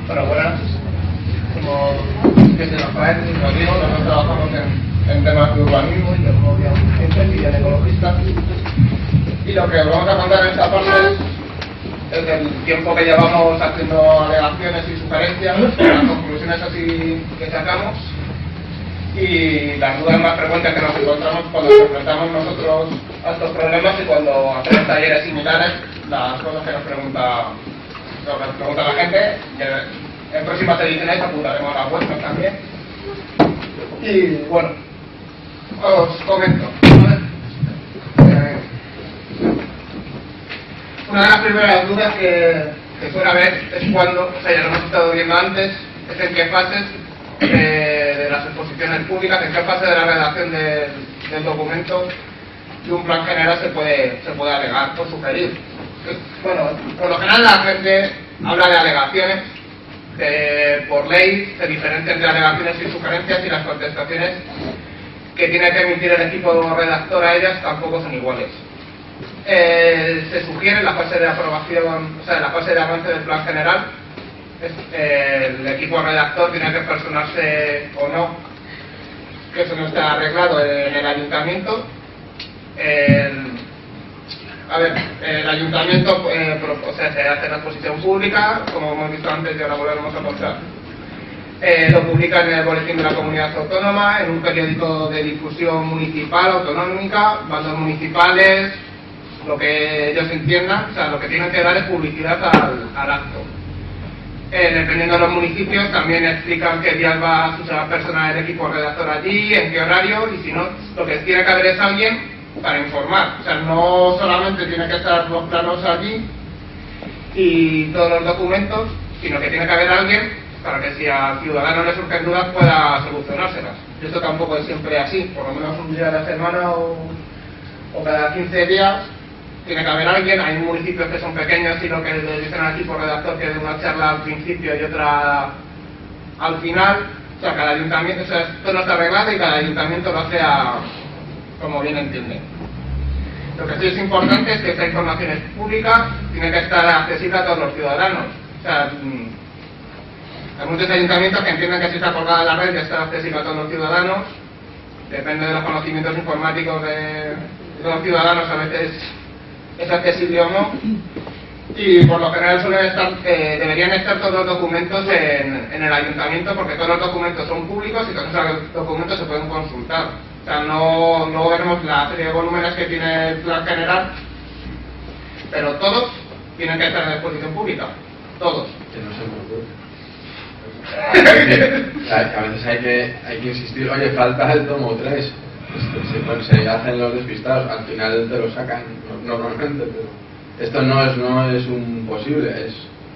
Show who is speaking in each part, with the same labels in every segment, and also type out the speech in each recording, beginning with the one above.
Speaker 1: Bueno, buenas. Como desde Rafael, como digo, nosotros trabajamos en temas de urbanismo y de promoción y en ecologistas. Y lo que os vamos a contar en esta parte es el tiempo que llevamos haciendo alegaciones y sugerencias, las conclusiones así que sacamos y las dudas más frecuentes que nos encontramos cuando nos enfrentamos nosotros a estos problemas y cuando hacemos talleres similares, las cosas que nos pregunta la gente. En próximas ediciones apuntaremos las vuestras también. Y bueno, os comento. Una de las primeras dudas que suele haber es cuando, o sea, ya lo hemos estado viendo antes, es en qué fases de las exposiciones públicas, en qué fase de la redacción del documento de un plan general se puede alegar o sugerir. Bueno, por lo general la gente habla de alegaciones. Por ley se diferencia entre alegaciones y sugerencias, y las contestaciones que tiene que emitir el equipo redactor a ellas tampoco son iguales. Se sugiere en la fase de aprobación, o sea, en la fase de avance del plan general, el equipo redactor tiene que personarse o no, que eso no está arreglado en el ayuntamiento. El ayuntamiento se hace la exposición pública, como hemos visto antes y ahora volveremos a mostrar. Lo publica en el boletín de la comunidad autónoma, en un periódico de difusión municipal, autonómica, bandos municipales, lo que ellos entiendan, o sea, lo que tienen que dar es publicidad al acto. Dependiendo de los municipios, también explican qué días va a personal el equipo redactor allí, en qué horario, y si no, lo que tiene que haber es alguien para informar. O sea, no solamente tiene que estar los planos allí y todos los documentos, sino que tiene que haber alguien para que si al ciudadano le surgen dudas pueda solucionárselas. Y esto tampoco es siempre así, por lo menos un día a la semana o cada 15 días tiene que haber alguien. Hay municipios que son pequeños y lo que le dicen al equipo redactor que es una charla al principio y otra al final. O sea, cada ayuntamiento, o sea, esto no está arreglado y cada ayuntamiento lo hace como bien entiende. Lo que sí es importante es que esta información es pública, tiene que estar accesible a todos los ciudadanos. O sea, hay muchos ayuntamientos que entienden que si está colgada en la red ya está accesible a todos los ciudadanos. Depende de los conocimientos informáticos de los ciudadanos, a veces es accesible o no. Y por lo general deberían estar todos los documentos en el ayuntamiento, porque todos los documentos son públicos y todos los documentos se pueden consultar. O sea, no vemos la serie de volúmenes que tiene el plan general, pero todos tienen que estar en exposición pública. Todos.
Speaker 2: Que no se me ocurre. A veces hay que insistir, oye, falta el tomo 3. Se hacen los despistados, al final te lo sacan normalmente, pero esto no es un posible,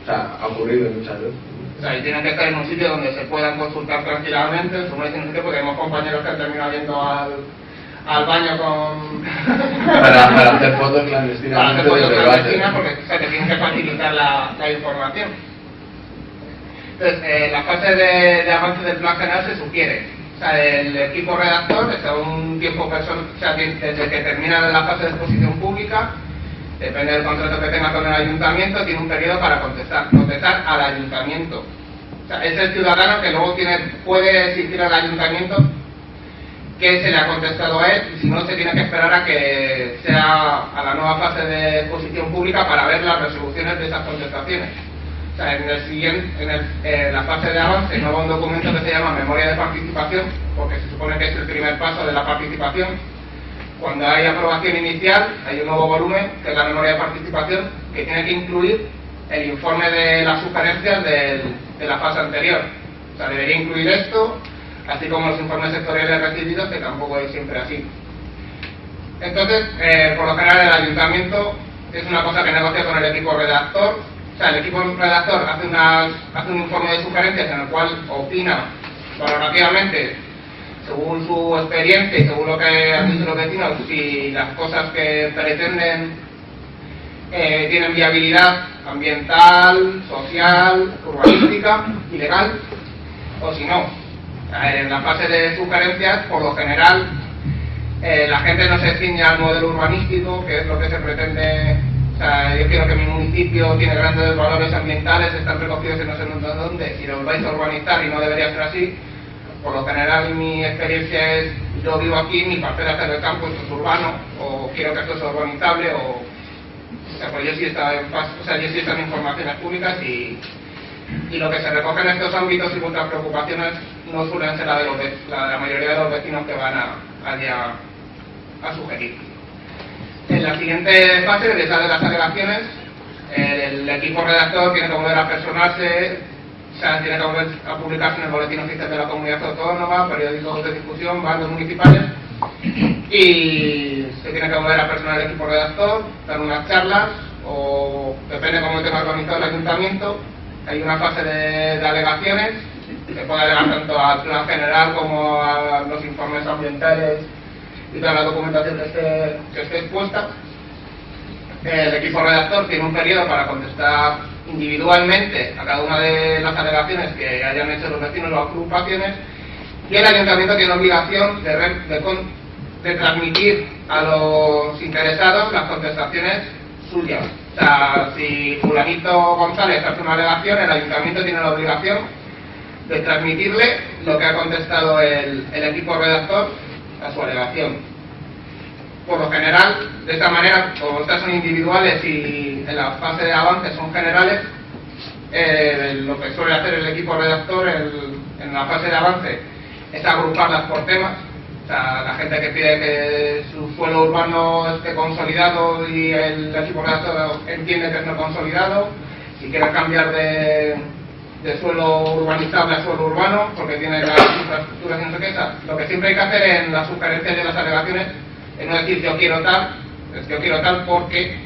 Speaker 2: ha ocurrido muchas veces.
Speaker 1: O sea, y tienen que estar en un sitio donde se puedan consultar tranquilamente, porque tenemos compañeros que han terminado yendo al baño
Speaker 2: para hacer fotos clandestinas.
Speaker 1: Para hacer fotos clandestinas, porque te tienen que facilitar la información. Entonces, la fase de avance del plan general se sugiere. O sea, el equipo redactor está un tiempo desde que termina la fase de exposición pública, depende del contrato que tenga con el ayuntamiento, tiene un periodo para contestar al ayuntamiento. O sea, es el ciudadano que luego puede exigir al ayuntamiento que se le ha contestado a él, y si no, se tiene que esperar a que sea a la nueva fase de exposición pública para ver las resoluciones de esas contestaciones. O sea, en la fase de avance no va un documento que se llama memoria de participación, porque se supone que es el primer paso de la participación. Cuando hay aprobación inicial, hay un nuevo volumen, que es la memoria de participación, que tiene que incluir el informe de las sugerencias de la fase anterior. O sea, debería incluir esto, así como los informes sectoriales recibidos, que tampoco es siempre así. Entonces, por lo general, el ayuntamiento es una cosa que negocia con el equipo redactor. O sea, el equipo redactor hace un informe de sugerencias en el cual opina valorativamente, según su experiencia y según lo que han dicho los vecinos, si las cosas que pretenden tienen viabilidad ambiental, social, urbanística y legal, o si no. En la fase de sugerencias, por lo general, la gente no se ciñe al modelo urbanístico, que es lo que se pretende, o O sea, yo quiero que mi municipio tiene grandes valores ambientales, están recogidos en no sé dónde, y lo vais a urbanizar y no debería ser así. Por lo general mi experiencia es, yo vivo aquí, mi parcela está en el campo, esto es urbano, o quiero que esto sea urbanizable, o sea, pues yo sí he estado en informaciones públicas y lo que se recoge en estos ámbitos y vuestras preocupaciones no suelen ser la mayoría de los vecinos que van a sugerir. En la siguiente fase, de las alegaciones, el equipo redactor tiene que volver a personarse, o sea, tiene que volver a publicarse en el Boletín Oficial de la Comunidad Autónoma, periódicos de difusión, bandos municipales, y se tiene que volver a personar el equipo redactor, dar unas charlas, o depende de cómo tenga organizado el ayuntamiento. Hay una fase de alegaciones, que puede alegar tanto al plan general como a los informes ambientales y toda la documentación que esté expuesta. El equipo redactor tiene un periodo para contestar individualmente a cada una de las alegaciones que hayan hecho los vecinos o agrupaciones, y el ayuntamiento tiene obligación de transmitir a los interesados las contestaciones suyas. O sea, si fulanito González hace una alegación, el ayuntamiento tiene la obligación de transmitirle lo que ha contestado el equipo redactor a su alegación. Por lo general, de esta manera, como estas son individuales y en la fase de avance son generales, lo que suele hacer el equipo redactor en la fase de avance es agruparlas por temas. O sea, la gente que pide que su suelo urbano esté consolidado y el equipo redactor entiende que es no consolidado, si quiere cambiar de suelo urbanizable a suelo urbano porque tiene las infraestructuras y no sé qué. Lo que siempre hay que hacer en las sugerencias de las alegaciones es no decir yo quiero tal, es yo quiero tal porque,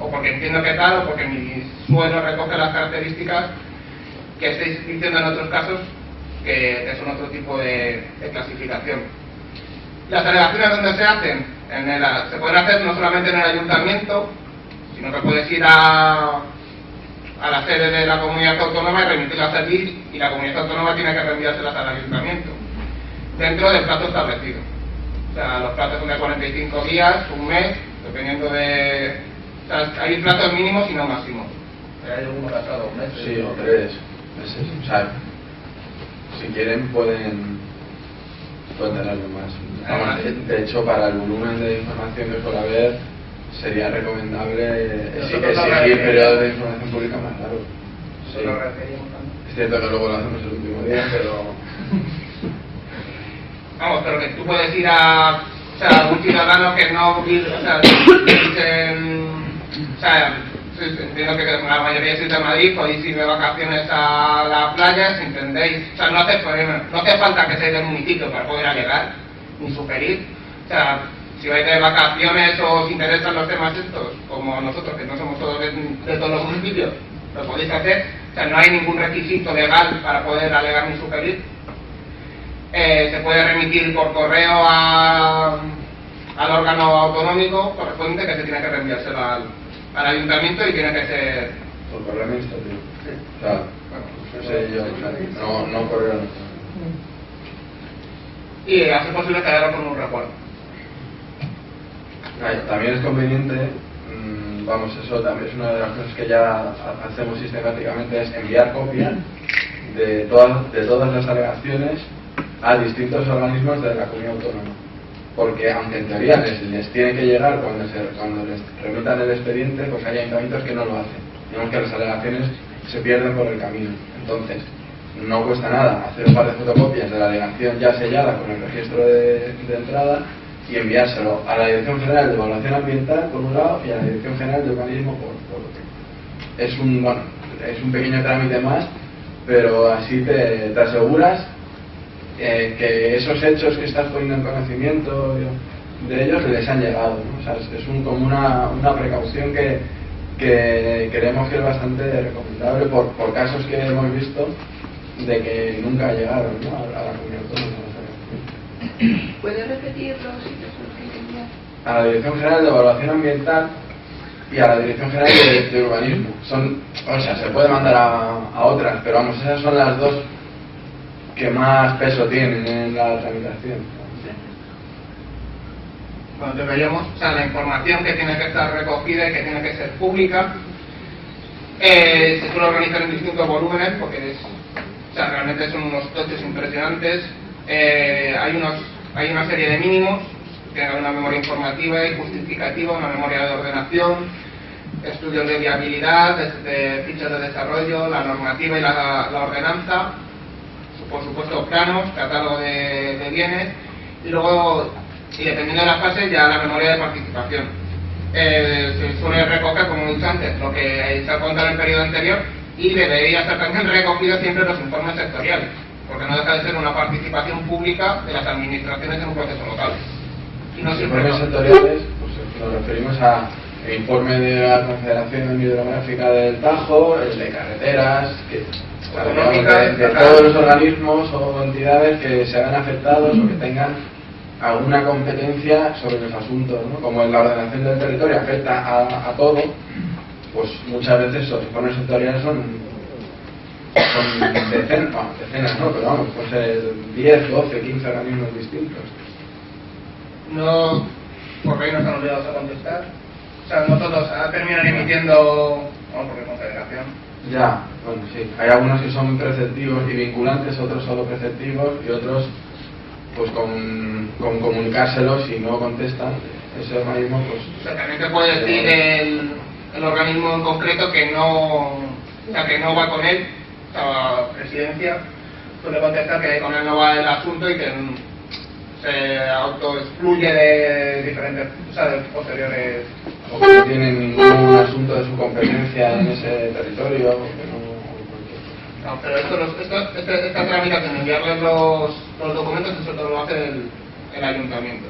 Speaker 1: o porque entiendo que tal, o porque mi suelo recoge las características que estáis diciendo en otros casos que son otro tipo de clasificación. Las alegaciones donde se hacen, se pueden hacer no solamente en el ayuntamiento, sino que puedes ir a la sede de la comunidad autónoma y remitirlas allí, y la comunidad autónoma tiene que reenviárselas al ayuntamiento dentro del plazo establecido. O sea, los plazos son de 45 días, un mes, dependiendo de... O sea, hay plazos mínimos y no máximos.
Speaker 3: Hay algunos hasta 2 meses.
Speaker 2: Sí, o 3 meses. O sea, si quieren pueden tenerlo más. Vamos, de hecho, para el volumen de información que suele haber, sería recomendable exigir periodos de información pública más largos. Sí. Es cierto que luego lo hacemos el último día, pero...
Speaker 1: Vamos, pero que tú puedes ir a un ciudadano que no vive, entiendo que la mayoría sois de Madrid, podéis ir de vacaciones a la playa, si entendéis. O sea, no hace falta que seáis del municipio para poder alegar, ni sugerir. O sea, si vais de vacaciones o os interesan los temas estos, como nosotros, que no somos todos de todos los municipios, lo podéis hacer. O sea, no hay ningún requisito legal para poder alegar ni sugerir. Se puede remitir por correo al órgano autonómico correspondiente, que se tiene que reenviárselo al ayuntamiento y tiene que ser...
Speaker 2: Por correo administrativo.
Speaker 1: Sí.
Speaker 2: Claro. No correo.
Speaker 1: Y a ser posible quedaros con un recuerdo.
Speaker 2: También es conveniente, vamos, eso también es una de las cosas que ya hacemos sistemáticamente, es enviar copia de todas las alegaciones a distintos organismos de la comunidad autónoma, porque aunque en teoría les tiene que llegar cuando les remitan el expediente, pues hay ayuntamientos que no lo hacen. Digamos que las alegaciones se pierden por el camino. Entonces, no cuesta nada hacer un par de fotocopias de la alegación ya sellada con el registro de entrada y enviárselo a la Dirección General de Evaluación Ambiental por un lado y a la Dirección General de Urbanismo por otro. Es un pequeño trámite más, pero así te aseguras que esos hechos que estás poniendo en conocimiento de ellos les han llegado, ¿no? O sea, es como una precaución que creemos que es bastante recomendable por casos que hemos visto de que nunca llegaron, ¿no? a la comunidad autónoma.
Speaker 4: ¿Puede repetir los sitios que quería?
Speaker 2: A la Dirección General de Evaluación Ambiental y a la Dirección General de Urbanismo. Se puede mandar a otras, pero vamos, esas son las dos que más peso tienen en la tramitación.
Speaker 1: bueno, deberíamos, o sea, la información que tiene que estar recogida y que tiene que ser pública, se suele organizar en distintos volúmenes porque o sea, realmente son unos tochos impresionantes. Hay una serie de mínimos, tienen una memoria informativa y justificativa, una memoria de ordenación, estudios de viabilidad, desde fichas de desarrollo, la normativa y la ordenanza, por supuesto planos, catálogo de bienes, y luego, y dependiendo de la fase, ya la memoria de participación. Se suele recoger, como he dicho antes, lo que se ha contado en el periodo anterior, y debería estar también recogido siempre los informes sectoriales, porque no deja de ser una participación pública de las administraciones en un proceso local. Y no siempre
Speaker 2: informes sectoriales, pues nos referimos a el informe de la Confederación Hidrográfica del Tajo, el de carreteras, que de todos los organismos o entidades que se hagan afectados o que tengan alguna competencia sobre los asuntos, ¿no? Como en la ordenación del territorio afecta a todo, pues muchas veces los informes sectoriales son decenas, no, pero vamos, puede ser 10, 12, 15 organismos distintos.
Speaker 1: No, por ahí nos han olvidado a contestar. O sea, no todos terminan emitiendo, bueno, porque confederación.
Speaker 2: Ya, bueno, sí. Hay algunos que son preceptivos y vinculantes, otros solo preceptivos y otros, pues con comunicárselos si no contestan ese organismo, pues.
Speaker 1: O sea, también te puede decir el organismo en concreto que no, o sea, que no va con él, o sea, la presidencia suele contestar que con él no va el asunto y que se autoexcluye de diferentes, o sea, de posteriores.
Speaker 2: O que no tienen ningún asunto de su competencia en ese territorio.
Speaker 1: No, pero esta tramitación, enviarles los documentos, eso todo lo hace el ayuntamiento.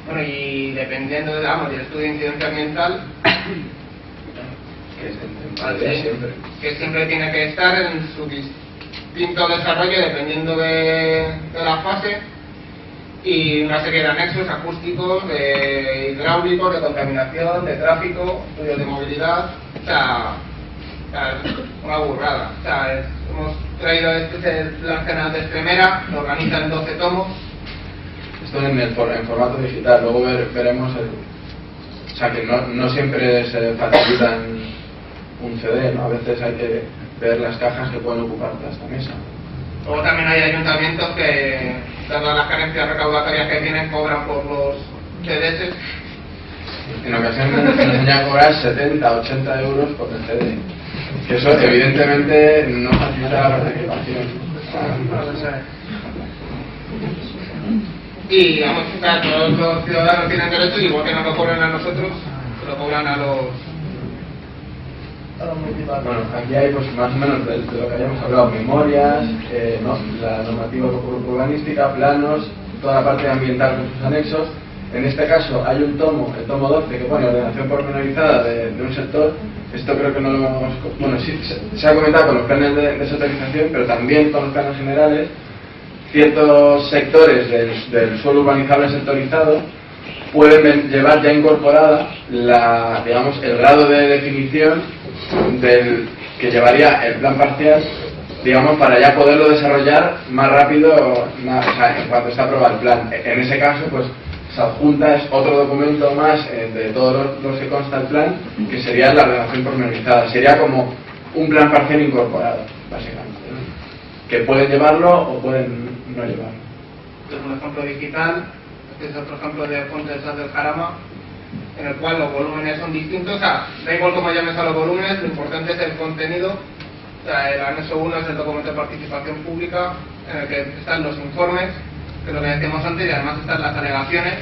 Speaker 1: Bueno, y dependiendo del estudio de incidencia ambiental, que siempre tiene que estar en su distinto desarrollo dependiendo de la fase, y una serie de anexos acústicos, de hidráulicos, de contaminación, de tráfico, estudios de movilidad, o sea, una burrada. O sea, hemos traído este es el Plan General de Extremera, lo organizan en 12 tomos.
Speaker 2: Esto en formato digital, luego veremos o sea que no siempre se facilita en un CD, ¿no? A veces hay que ver las cajas que pueden ocupar toda esta mesa.
Speaker 1: Luego también hay ayuntamientos que, dadas las carencias recaudatorias que tienen, cobran por los CDs.
Speaker 2: En ocasiones nos enseñan a cobrar 70, 80 euros por el CD. Que eso evidentemente no facilita la participación.
Speaker 1: Y vamos, todos los ciudadanos tienen derecho, igual que nos lo cobran a nosotros, se lo cobran a los municipales.
Speaker 2: Bueno, aquí hay pues más o menos de lo que habíamos hablado, memorias, la normativa urbanística, planos, toda la parte ambiental con sus anexos. En este caso hay un tomo, el tomo 12, que pone ordenación pormenorizada de un sector. Esto creo que no lo hemos... Bueno, sí, se ha comentado con los planes de sectorización, pero también con los planos generales. Ciertos sectores del suelo urbanizable sectorizado pueden llevar ya incorporada digamos, el grado de definición que llevaría el plan parcial, digamos, para ya poderlo desarrollar más rápido, o sea, en cuanto está aprobado el plan. En ese caso, pues se adjunta, es otro documento más de todos los que consta el plan, que sería la ordenación pormenorizada. Sería como un plan parcial incorporado, básicamente, ¿no? Que pueden llevarlo o pueden no llevarlo.
Speaker 1: Este es un ejemplo digital, este es otro ejemplo de fuentes del Jarama, en el cual los volúmenes son distintos. O sea, da igual cómo llames a los volúmenes, lo importante es el contenido. O sea, el anexo 1 es el documento de participación pública, en el que están los informes, que es lo que decíamos antes, y además están las alegaciones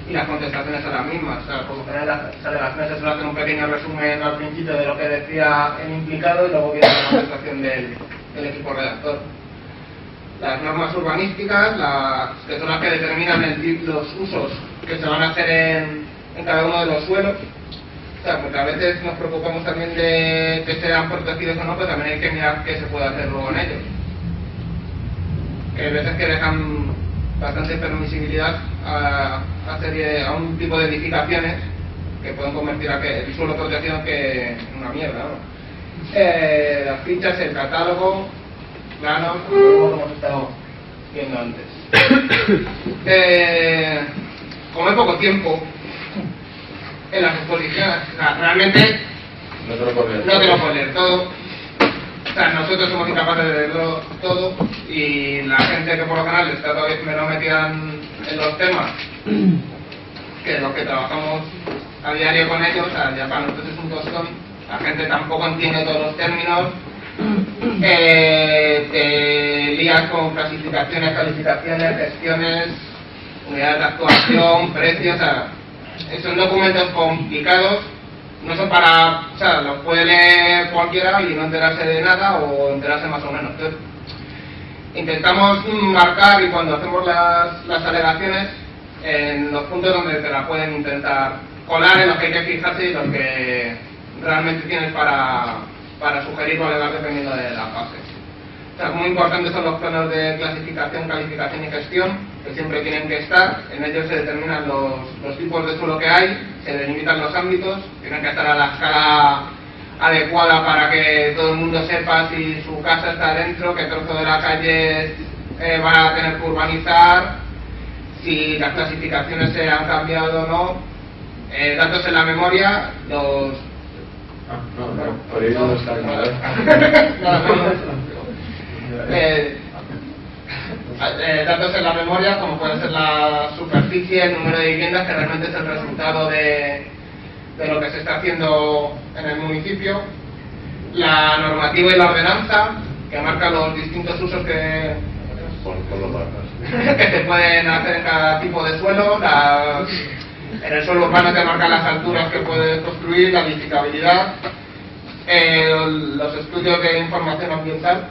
Speaker 1: y las contestaciones a las mismas. O sea, por lo general las alegaciones se suele hacer un pequeño resumen al principio de lo que decía el implicado, y luego viene la contestación del equipo redactor. Las normas urbanísticas, que son las que determinan los usos que se van a hacer en cada uno de los suelos. O sea, porque a veces nos preocupamos también de que sean protegidos o no, pero también hay que mirar qué se puede hacer luego en ellos. Que hay veces que dejan bastante permisibilidad a un tipo de edificaciones que pueden convertir el suelo protegido en una mierda, ¿no? Las fichas, el catálogo, planos, como hemos estado viendo antes. Como hay poco tiempo en las exposiciones, o sea, realmente
Speaker 2: No te lo puedo leer.
Speaker 1: no te lo puedo leer todo. O sea, nosotros somos incapaces de leerlo todo y la gente que por lo general está todavía menos metida en los temas que los que trabajamos a diario con ellos, o sea, ya para nosotros es un tostón, la gente tampoco entiende todos los términos, te lías con clasificaciones, calificaciones, gestiones, unidades de actuación, precios, o sea, son documentos complicados, no son para, o sea, los puede leer cualquiera y no enterarse de nada o enterarse más o menos. Entonces, intentamos marcar y cuando hacemos las alegaciones en los puntos donde te la pueden intentar colar, en los que hay que fijarse y los que realmente tienes para sugerir o alegar dependiendo de la fase. O sea, muy importantes son los planos de clasificación, calificación y gestión, que siempre tienen que estar. En ellos se determinan los tipos de suelo que hay, se delimitan los ámbitos, tienen que estar a la escala adecuada para que todo el mundo sepa si su casa está dentro, qué trozo de la calle va a tener que urbanizar, si las clasificaciones se han cambiado o no. Datos en la memoria, los...
Speaker 2: por ahí no está claro.
Speaker 1: Datos en la memoria, como puede ser la superficie, el número de viviendas, que realmente es el resultado de lo que se está haciendo en el municipio, la normativa y la ordenanza, que marca los distintos usos que se pueden hacer en cada tipo de suelo, en el suelo urbano te marca las alturas que puedes construir, la edificabilidad, los estudios de información ambiental.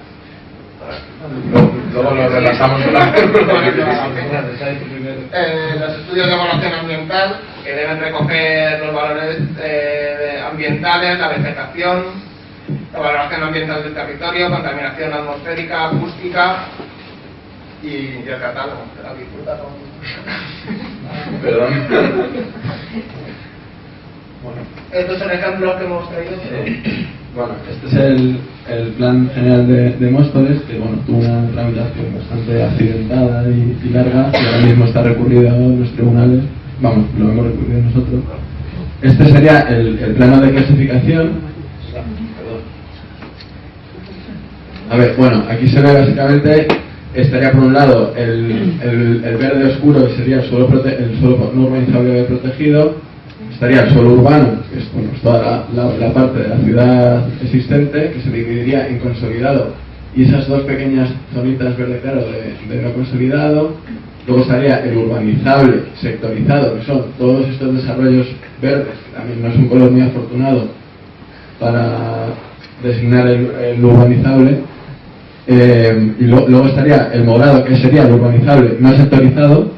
Speaker 2: Luego lo relatamos
Speaker 1: Los estudios de evaluación ambiental, que deben recoger los valores ambientales, la vegetación, la valoración ambiental del territorio, contaminación atmosférica, acústica y el catálogo de la disfruta.
Speaker 2: Perdón.
Speaker 1: Bueno, estos son ejemplos que hemos traído.
Speaker 5: Bueno, este es el plan general de Móstoles, que bueno, tuvo una tramitación bastante accidentada y larga, y ahora mismo está recurrido en los tribunales, vamos, lo hemos recurrido nosotros. Este sería el plano de clasificación. A ver, bueno, aquí se ve básicamente, estaría por un lado el verde oscuro, que sería el suelo no urbanizable protegido. Estaría el suelo urbano, que es bueno, toda la parte de la ciudad existente, que se dividiría en consolidado y esas dos pequeñas zonitas verde claro de no consolidado. Luego estaría el urbanizable sectorizado, que son todos estos desarrollos verdes, que también no es un color muy afortunado para designar el urbanizable. Y luego estaría el morado, que sería el urbanizable no sectorizado.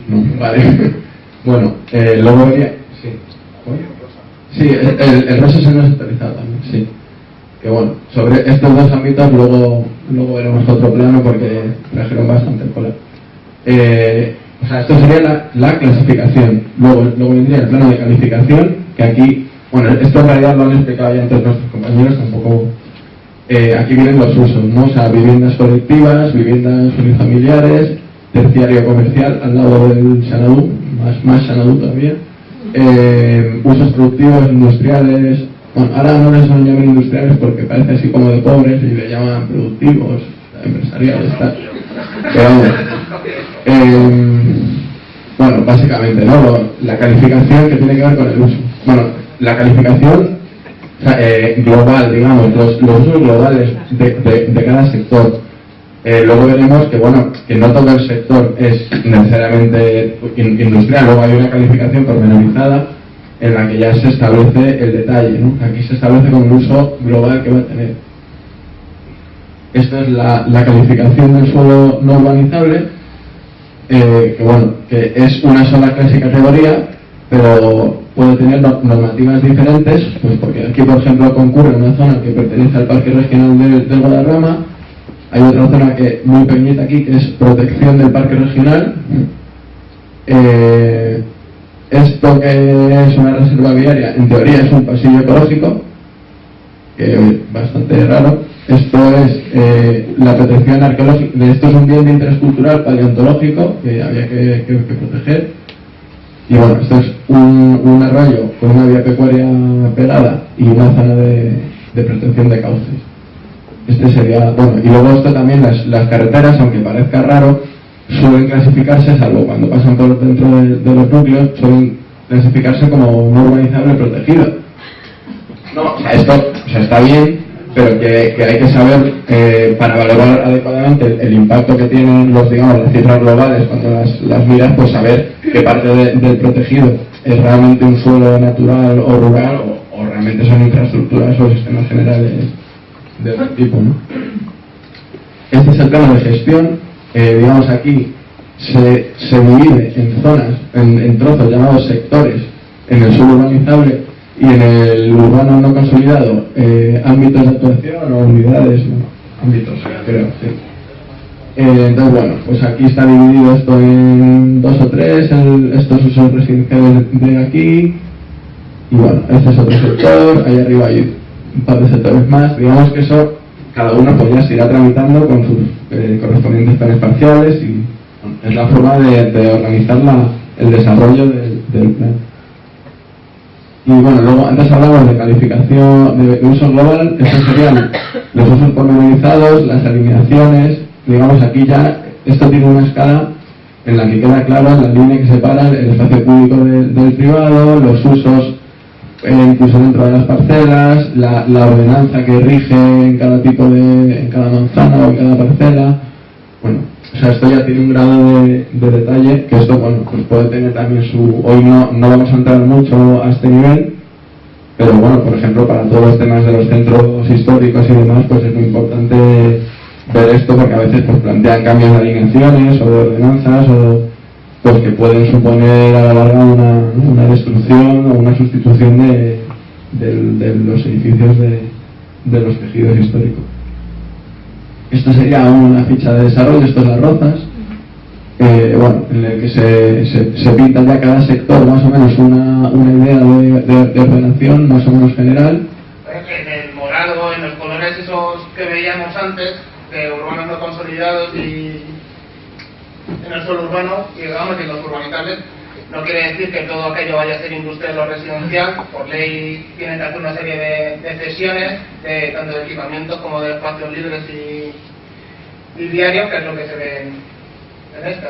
Speaker 5: No, vale. Bueno, luego vería... Sí, el rosa es el no sectorizado también, sí. Que bueno, sobre estos dos ámbitos luego veremos otro plano porque trajeron bastante cola. O sea, esto sería la clasificación. Luego vendría el plano de calificación, que aquí, bueno, esto en realidad lo han explicado ya antes nuestros compañeros, tampoco... aquí vienen los usos, ¿no? O sea, viviendas colectivas, viviendas unifamiliares, terciario comercial al lado del Xanadu, más Xanadu todavía, usos productivos, industriales. Bueno, ahora no les llaman industriales porque parece así como de pobres y le llaman productivos, empresariales, tal. Pero bueno, básicamente, ¿no? La calificación que tiene que ver con el uso. Bueno, la calificación global, digamos, los usos globales de cada sector. Luego veremos que bueno, que no todo el sector es necesariamente industrial, luego hay una calificación pormenorizada en la que ya se establece el detalle, ¿no? Aquí se establece con un uso global que va a tener. Esta es la calificación del suelo no urbanizable, que bueno, que es una sola clase y categoría, pero puede tener normativas diferentes, pues porque aquí por ejemplo concurre una zona que pertenece al Parque Regional del Guadarrama. Hay otra zona que muy pequeñita aquí, que es protección del parque regional. Esto que es una reserva viaria, en teoría es un pasillo ecológico, que es bastante raro. Esto es la protección arqueológica. Esto es un bien de interés cultural paleontológico que había que proteger. Y bueno, esto es un arroyo con una vía pecuaria pegada y una zona de protección de cauces. Este sería, bueno, y luego esto también, las carreteras, aunque parezca raro, suelen clasificarse, salvo cuando pasan por dentro de los núcleos, suelen clasificarse como no urbanizable protegido. No, o sea, esto está bien, pero que hay que saber, para valorar adecuadamente el impacto que tienen las cifras globales cuando las miras, pues saber qué parte del protegido es realmente un suelo natural o rural o realmente son infraestructuras o sistemas generales de otro tipo, ¿no? Este es el plano de gestión. Digamos, aquí se divide en zonas, en trozos llamados sectores, en el suelo urbanizable y en el urbano no consolidado, ámbitos de actuación o unidades, no, ámbitos, creo, sí. Entonces, bueno, pues aquí está dividido esto en 2 o 3, estos usos residenciales de aquí, y bueno, este es otro sector, ahí arriba hay un par de sectores más. Digamos que eso, cada uno pues ya se irá tramitando con sus correspondientes planes parciales y bueno, es la forma de organizar el desarrollo del plan. Y bueno, luego antes hablamos de calificación de uso global. Estos serían los usos pormenorizados, las alineaciones. Digamos, aquí ya esto tiene una escala en la que queda claro la línea que separa el espacio público del privado, los usos incluso dentro de las parcelas, la ordenanza que rige en cada tipo en cada manzana o en cada parcela. Bueno, o sea, esto ya tiene un grado de detalle que esto, bueno, pues puede tener también hoy no vamos a entrar mucho a este nivel, pero bueno, por ejemplo, para todos los temas de los centros históricos y demás, pues es muy importante ver esto porque a veces pues plantean cambios de alineaciones o de ordenanzas o pues que pueden suponer a la larga una destrucción o una sustitución de los edificios de los tejidos históricos. Esto sería una ficha de desarrollo, esto es las rozas, bueno, en el que se pinta ya cada sector más o menos una idea de ordenación más o menos general.
Speaker 1: En el morado, en los colores esos que veíamos antes, de urbanos no consolidados y en el suelo urbano, y digamos que los urbanizables, no quiere decir que todo aquello vaya a ser industrial o residencial. Por ley tienen que hacer una serie de cesiones, tanto de equipamientos como de espacios libres y diarios, que es lo que se ve en esta.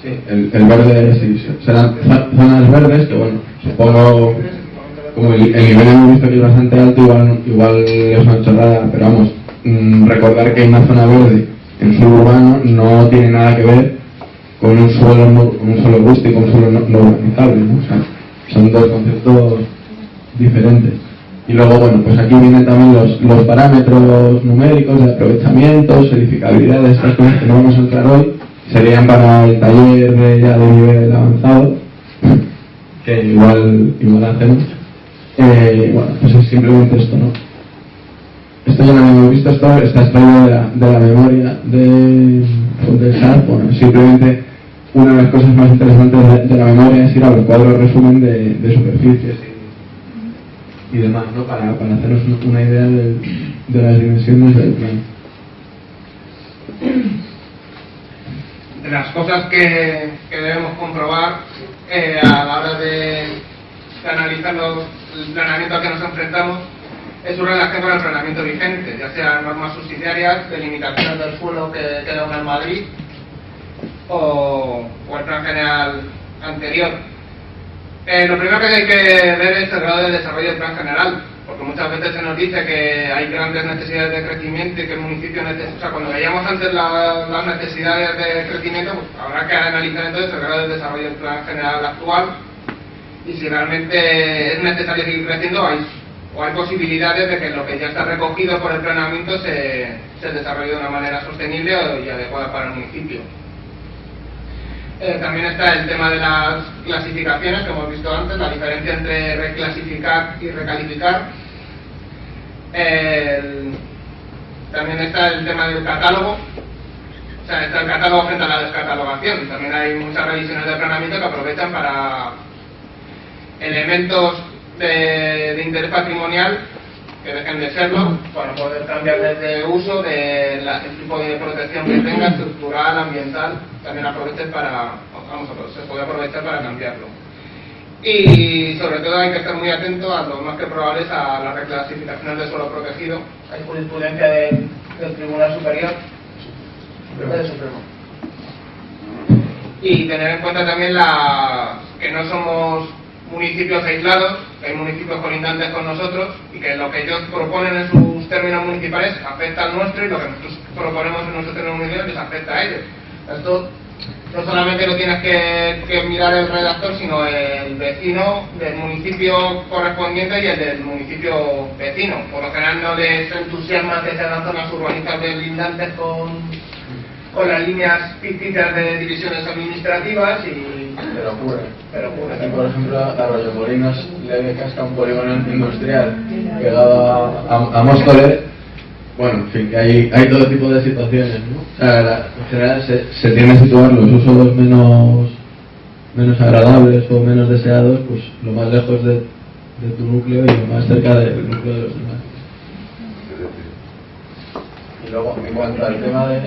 Speaker 5: Sí, el verde, sí, serán zonas verdes que, bueno, supongo, como el nivel hemos visto que es bastante alto, igual es una chorrada, pero vamos, recordar que una zona verde en suelo urbano no tiene nada que ver con un suelo rústico, un suelo no urbanizable, ¿no? O sea, son dos conceptos diferentes. Y luego, bueno, pues aquí vienen también los parámetros numéricos de aprovechamiento, edificabilidad, de estas cosas que no vamos a entrar hoy, serían para el taller ya de nivel avanzado, que igual hacemos. Bueno, pues es simplemente esto, ¿no? Esto ya lo habíamos visto, esto está extraído de la memoria del SAT. Bueno, simplemente una de las cosas más interesantes de la memoria es ir a los cuadros resumen de superficies y demás, ¿no? Para hacernos una idea de las dimensiones del plan.
Speaker 1: De las cosas que debemos comprobar a la hora de analizar el planeamiento al que nos enfrentamos es su relación con el planeamiento vigente, ya sea normas subsidiarias, delimitaciones del suelo que queda en Madrid o el plan general anterior. Lo primero que hay que ver es el grado de desarrollo del plan general, porque muchas veces se nos dice que hay grandes necesidades de crecimiento y que el municipio necesita, o sea, cuando veíamos antes las necesidades de crecimiento, pues habrá que analizar entonces el grado de desarrollo del plan general actual y si realmente es necesario seguir creciendo o hay posibilidades de que lo que ya está recogido por el planeamiento se desarrolle de una manera sostenible y adecuada para el municipio. También está el tema de las clasificaciones que hemos visto antes, la diferencia entre reclasificar y recalificar. También está el tema del catálogo, o sea, está el catálogo frente a la descatalogación. También hay muchas revisiones de planeamiento que aprovechan para elementos de interés patrimonial que dejen de serlo, para poder cambiar de uso, el tipo de protección que tenga, estructural, ambiental, también aproveche se puede aprovechar para cambiarlo. Y sobre todo hay que estar muy atento a lo más que probable es a las reclasificaciones de suelo protegido. Hay jurisprudencia del Tribunal Superior, del Supremo. Y tener en cuenta también que no somos municipios aislados, que hay municipios colindantes con nosotros y que lo que ellos proponen en sus términos municipales afecta al nuestro y lo que nosotros proponemos en nuestros términos municipales les afecta a ellos. Esto no solamente lo tienes que mirar el redactor, sino el vecino del municipio correspondiente y el del municipio vecino. Por lo general no les entusiasma que sean las zonas urbanizables lindantes con las líneas ficticias de divisiones administrativas
Speaker 2: Pero ocurre. Aquí,
Speaker 1: Aquí,
Speaker 2: por ejemplo, a Arroyomolinos le casca un polígono industrial pegado a Móstoles. Bueno, en fin, que hay todo tipo de situaciones, ¿no? O sea, en general se tiende a situar los usos menos agradables o menos deseados, pues lo más lejos de tu núcleo y lo más cerca del núcleo de los demás. Y luego, en cuanto al tema de...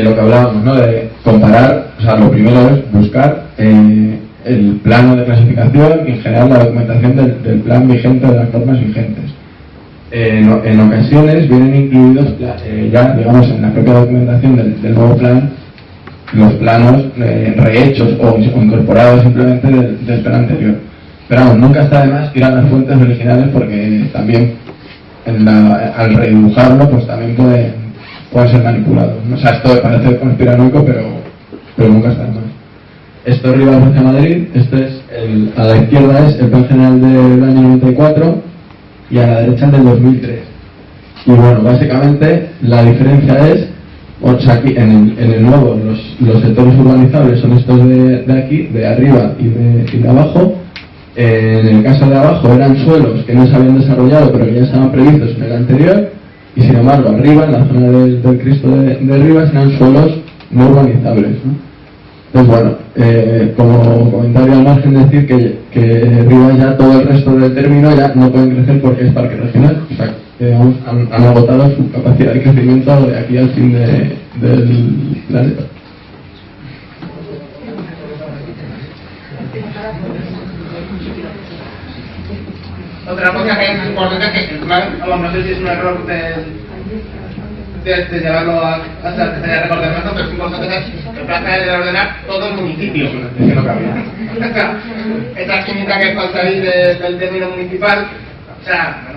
Speaker 5: lo que hablábamos, ¿no? De comparar, o sea, lo primero es buscar el plano de clasificación y en general la documentación del plan vigente, de las normas vigentes. En ocasiones vienen incluidos ya, digamos, en la propia documentación del nuevo plan, los planos rehechos o incorporados simplemente del plan anterior. Pero vamos, nunca está de más ir a las fuentes originales porque también al redibujarlo pues también pueden ser manipulados, ¿no? O sea, esto parece conspiranoico, pero nunca está de más. Esto arriba hacia Madrid, a la izquierda es el plan general del año 94 y a la derecha el del 2003. Y bueno, básicamente la diferencia es, o sea, aquí en el nuevo los sectores urbanizables son estos de aquí, de arriba y de abajo. En el caso de abajo eran suelos que no se habían desarrollado pero que ya estaban previstos en el anterior, y sin embargo arriba, en la zona del Cristo de Rivas, eran suelos no urbanizables, ¿no? Entonces bueno, como comentario al margen, decir que Rivas ya todo el resto del término ya no pueden crecer porque es parque regional, o sea, han agotado su capacidad de crecimiento de aquí al fin del planeta.
Speaker 1: Otra cosa que es importante es que el plan, no sé si es un error de llevarlo hasta la Secretaría de Ordenamiento, pero es importante que el plan debe ordenar todo el municipio, que es lo que había. Esa esquinita que falta ahí del término municipal, o sea,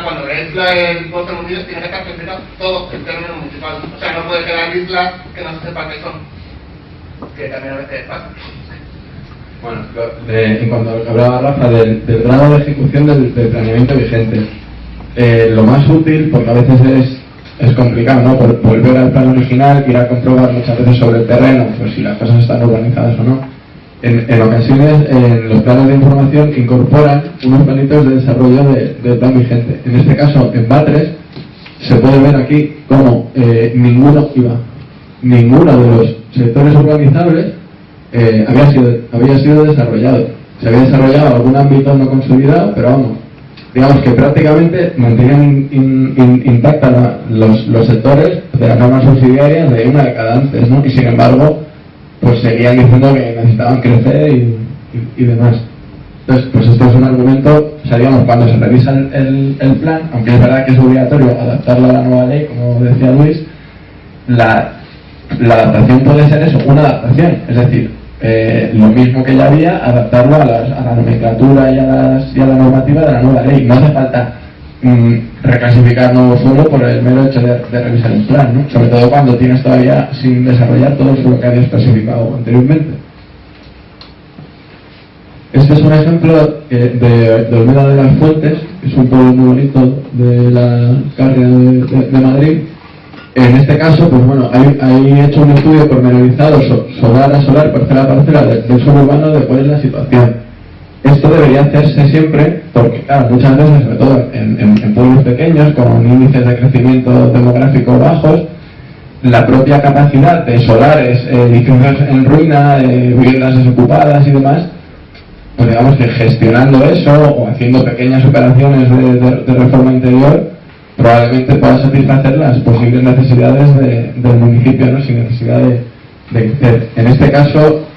Speaker 1: cuando ves el puesto municipio tiene que estar especificado todo el término municipal. O sea, no puede quedar islas que no se sepa qué son, que también a veces pasa.
Speaker 5: Bueno, en cuanto a lo que hablaba Rafa del grado de ejecución del planeamiento vigente, lo más útil, porque a veces es complicado, ¿no? Volver al plan original, ir a comprobar muchas veces sobre el terreno, pues si las cosas están urbanizadas o no. En ocasiones, en los planes de información incorporan unos planitos de desarrollo del plan vigente. En este caso, en Batres, se puede ver aquí cómo ninguno de los sectores urbanizables había sido desarrollado. Se había desarrollado algún ámbito no consolidado, pero vamos, digamos que prácticamente mantenían intactas los sectores de las normas subsidiarias de una década antes, ¿no? Y sin embargo, pues seguían diciendo que necesitaban crecer y demás. Entonces, pues esto es un argumento, o sea, digamos, cuando se revisa el plan, aunque es verdad que es obligatorio adaptarlo a la nueva ley, como decía Luis, la adaptación puede ser eso, una adaptación, es decir, lo mismo que ya había, adaptarlo a la nomenclatura y a la normativa de la nueva ley. No hace falta reclasificar nuevo suelo por el mero hecho de revisar el plan, ¿no? Sobre todo cuando tienes todavía sin desarrollar todo el suelo que habías clasificado anteriormente. Este es un ejemplo de Olmeda de las Fuentes, que es un pueblo muy bonito de la Carria de Madrid. En este caso, pues bueno, hay hecho un estudio pormenorizado solar a solar, parcela a parcela del suelo urbano de cuál es la situación. Esto debería hacerse siempre porque, claro, muchas veces, sobre todo en pueblos pequeños, con índices de crecimiento demográfico bajos, la propia capacidad de solares, edificios en ruina, viviendas desocupadas y demás, pues digamos que gestionando eso o haciendo pequeñas operaciones de reforma interior, probablemente pueda satisfacer las posibles necesidades del municipio, ¿no? Sin necesidad de crecer. En este caso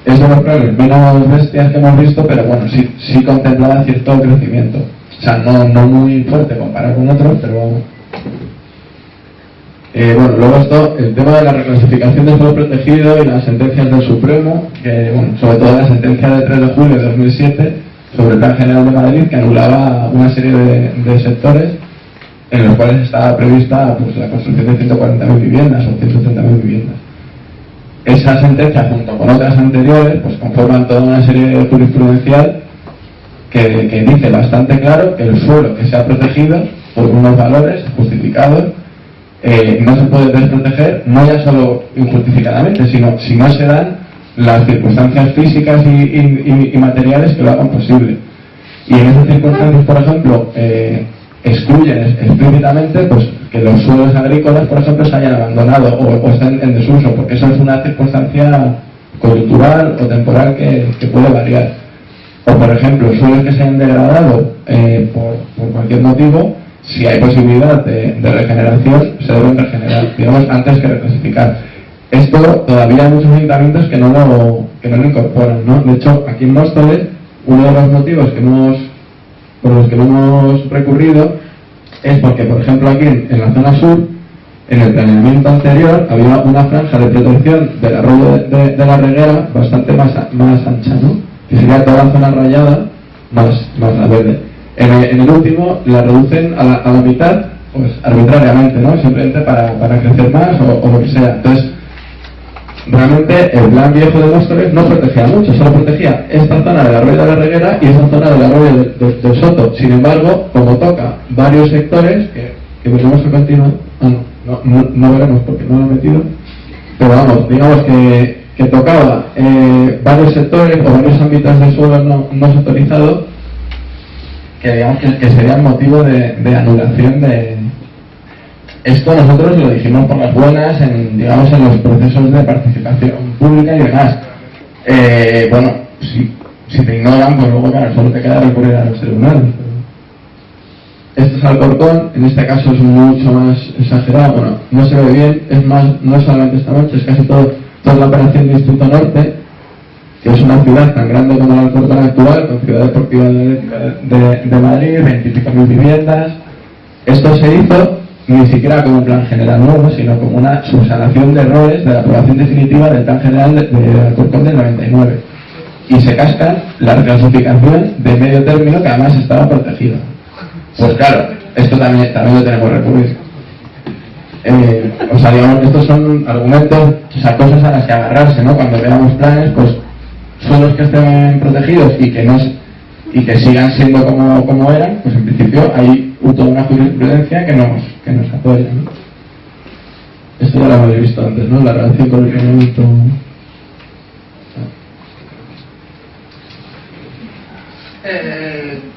Speaker 5: es de los planes menos bestias que hemos visto, pero bueno, sí contemplaba cierto crecimiento. O sea, no muy fuerte comparado con otros, pero bueno, luego esto, el tema de la reclasificación del suelo protegido y las sentencias del Supremo, que bueno, sobre todo la sentencia del 3 de julio de 2007 sobre el Plan General de Madrid, que anulaba una serie de sectores en los cuales estaba prevista pues, la construcción de 140.000 viviendas o 130.000 viviendas. Esa sentencia, junto con otras anteriores, pues conforman toda una serie jurisprudencial que dice bastante claro que el suelo que se ha protegido por unos valores justificados no se puede desproteger, no ya solo injustificadamente, sino si no se dan las circunstancias físicas y materiales que lo hagan posible. Y en esas circunstancias, por ejemplo, excluyen explícitamente pues, que los suelos agrícolas, por ejemplo, se hayan abandonado o estén en desuso, porque eso es una circunstancia coyuntural o temporal que puede variar. O, por ejemplo, suelos que se hayan degradado por cualquier motivo, si hay posibilidad de regeneración, se deben regenerar, digamos, antes que reclasificar. Esto todavía hay muchos ayuntamientos que no lo incorporan, ¿no? De hecho, aquí en Móstoles, uno de los motivos por los que no hemos recurrido es porque, por ejemplo, aquí en la zona sur, en el planeamiento anterior, había una franja de protección del arroyo de la Reguera bastante más ancha, ¿no? Que sería toda la zona rayada más la verde. En el último la reducen a la mitad, pues arbitrariamente, ¿no? Simplemente para crecer más o lo que sea. Entonces, realmente el plan viejo de Móstoles no protegía mucho, solo protegía esta zona del arroyo de la Reguera y esta zona del arroyo del Soto. Sin embargo, como toca varios sectores que veremos a continuar, no veremos porque no lo he metido, pero vamos, digamos que tocaba varios sectores o varios ámbitos de suelo no sectorizados, que digamos que serían motivo de anulación de esto. Nosotros lo dijimos por las buenas en los procesos de participación pública y demás. Bueno, si te ignoran, pues luego claro, solo te queda recurrir a los tribunales. Esto es Alcorcón, en este caso es mucho más exagerado, bueno, no se ve bien, es más, no es solamente esta noche, es casi toda la operación de Distrito Norte, que es una ciudad tan grande como la Alcorcón actual, con Ciudad Deportiva de Madrid, 25.000 viviendas. Esto se hizo ni siquiera como un plan general nuevo, sino como una subsanación de errores de la aprobación definitiva del plan general de Alcorcón del 99. Y se cascan la reclasificación de medio término que además estaba protegida. Pues claro, esto también lo tenemos recurrido. O sea, digamos, estos son argumentos, o sea, cosas a las que agarrarse, ¿no? Cuando veamos planes, pues suelos que estén protegidos y que sigan siendo como eran, pues en principio hay toda una jurisprudencia que nos apoya, ¿no? Esto ya lo habéis visto antes, ¿no? La relación con el planeamiento.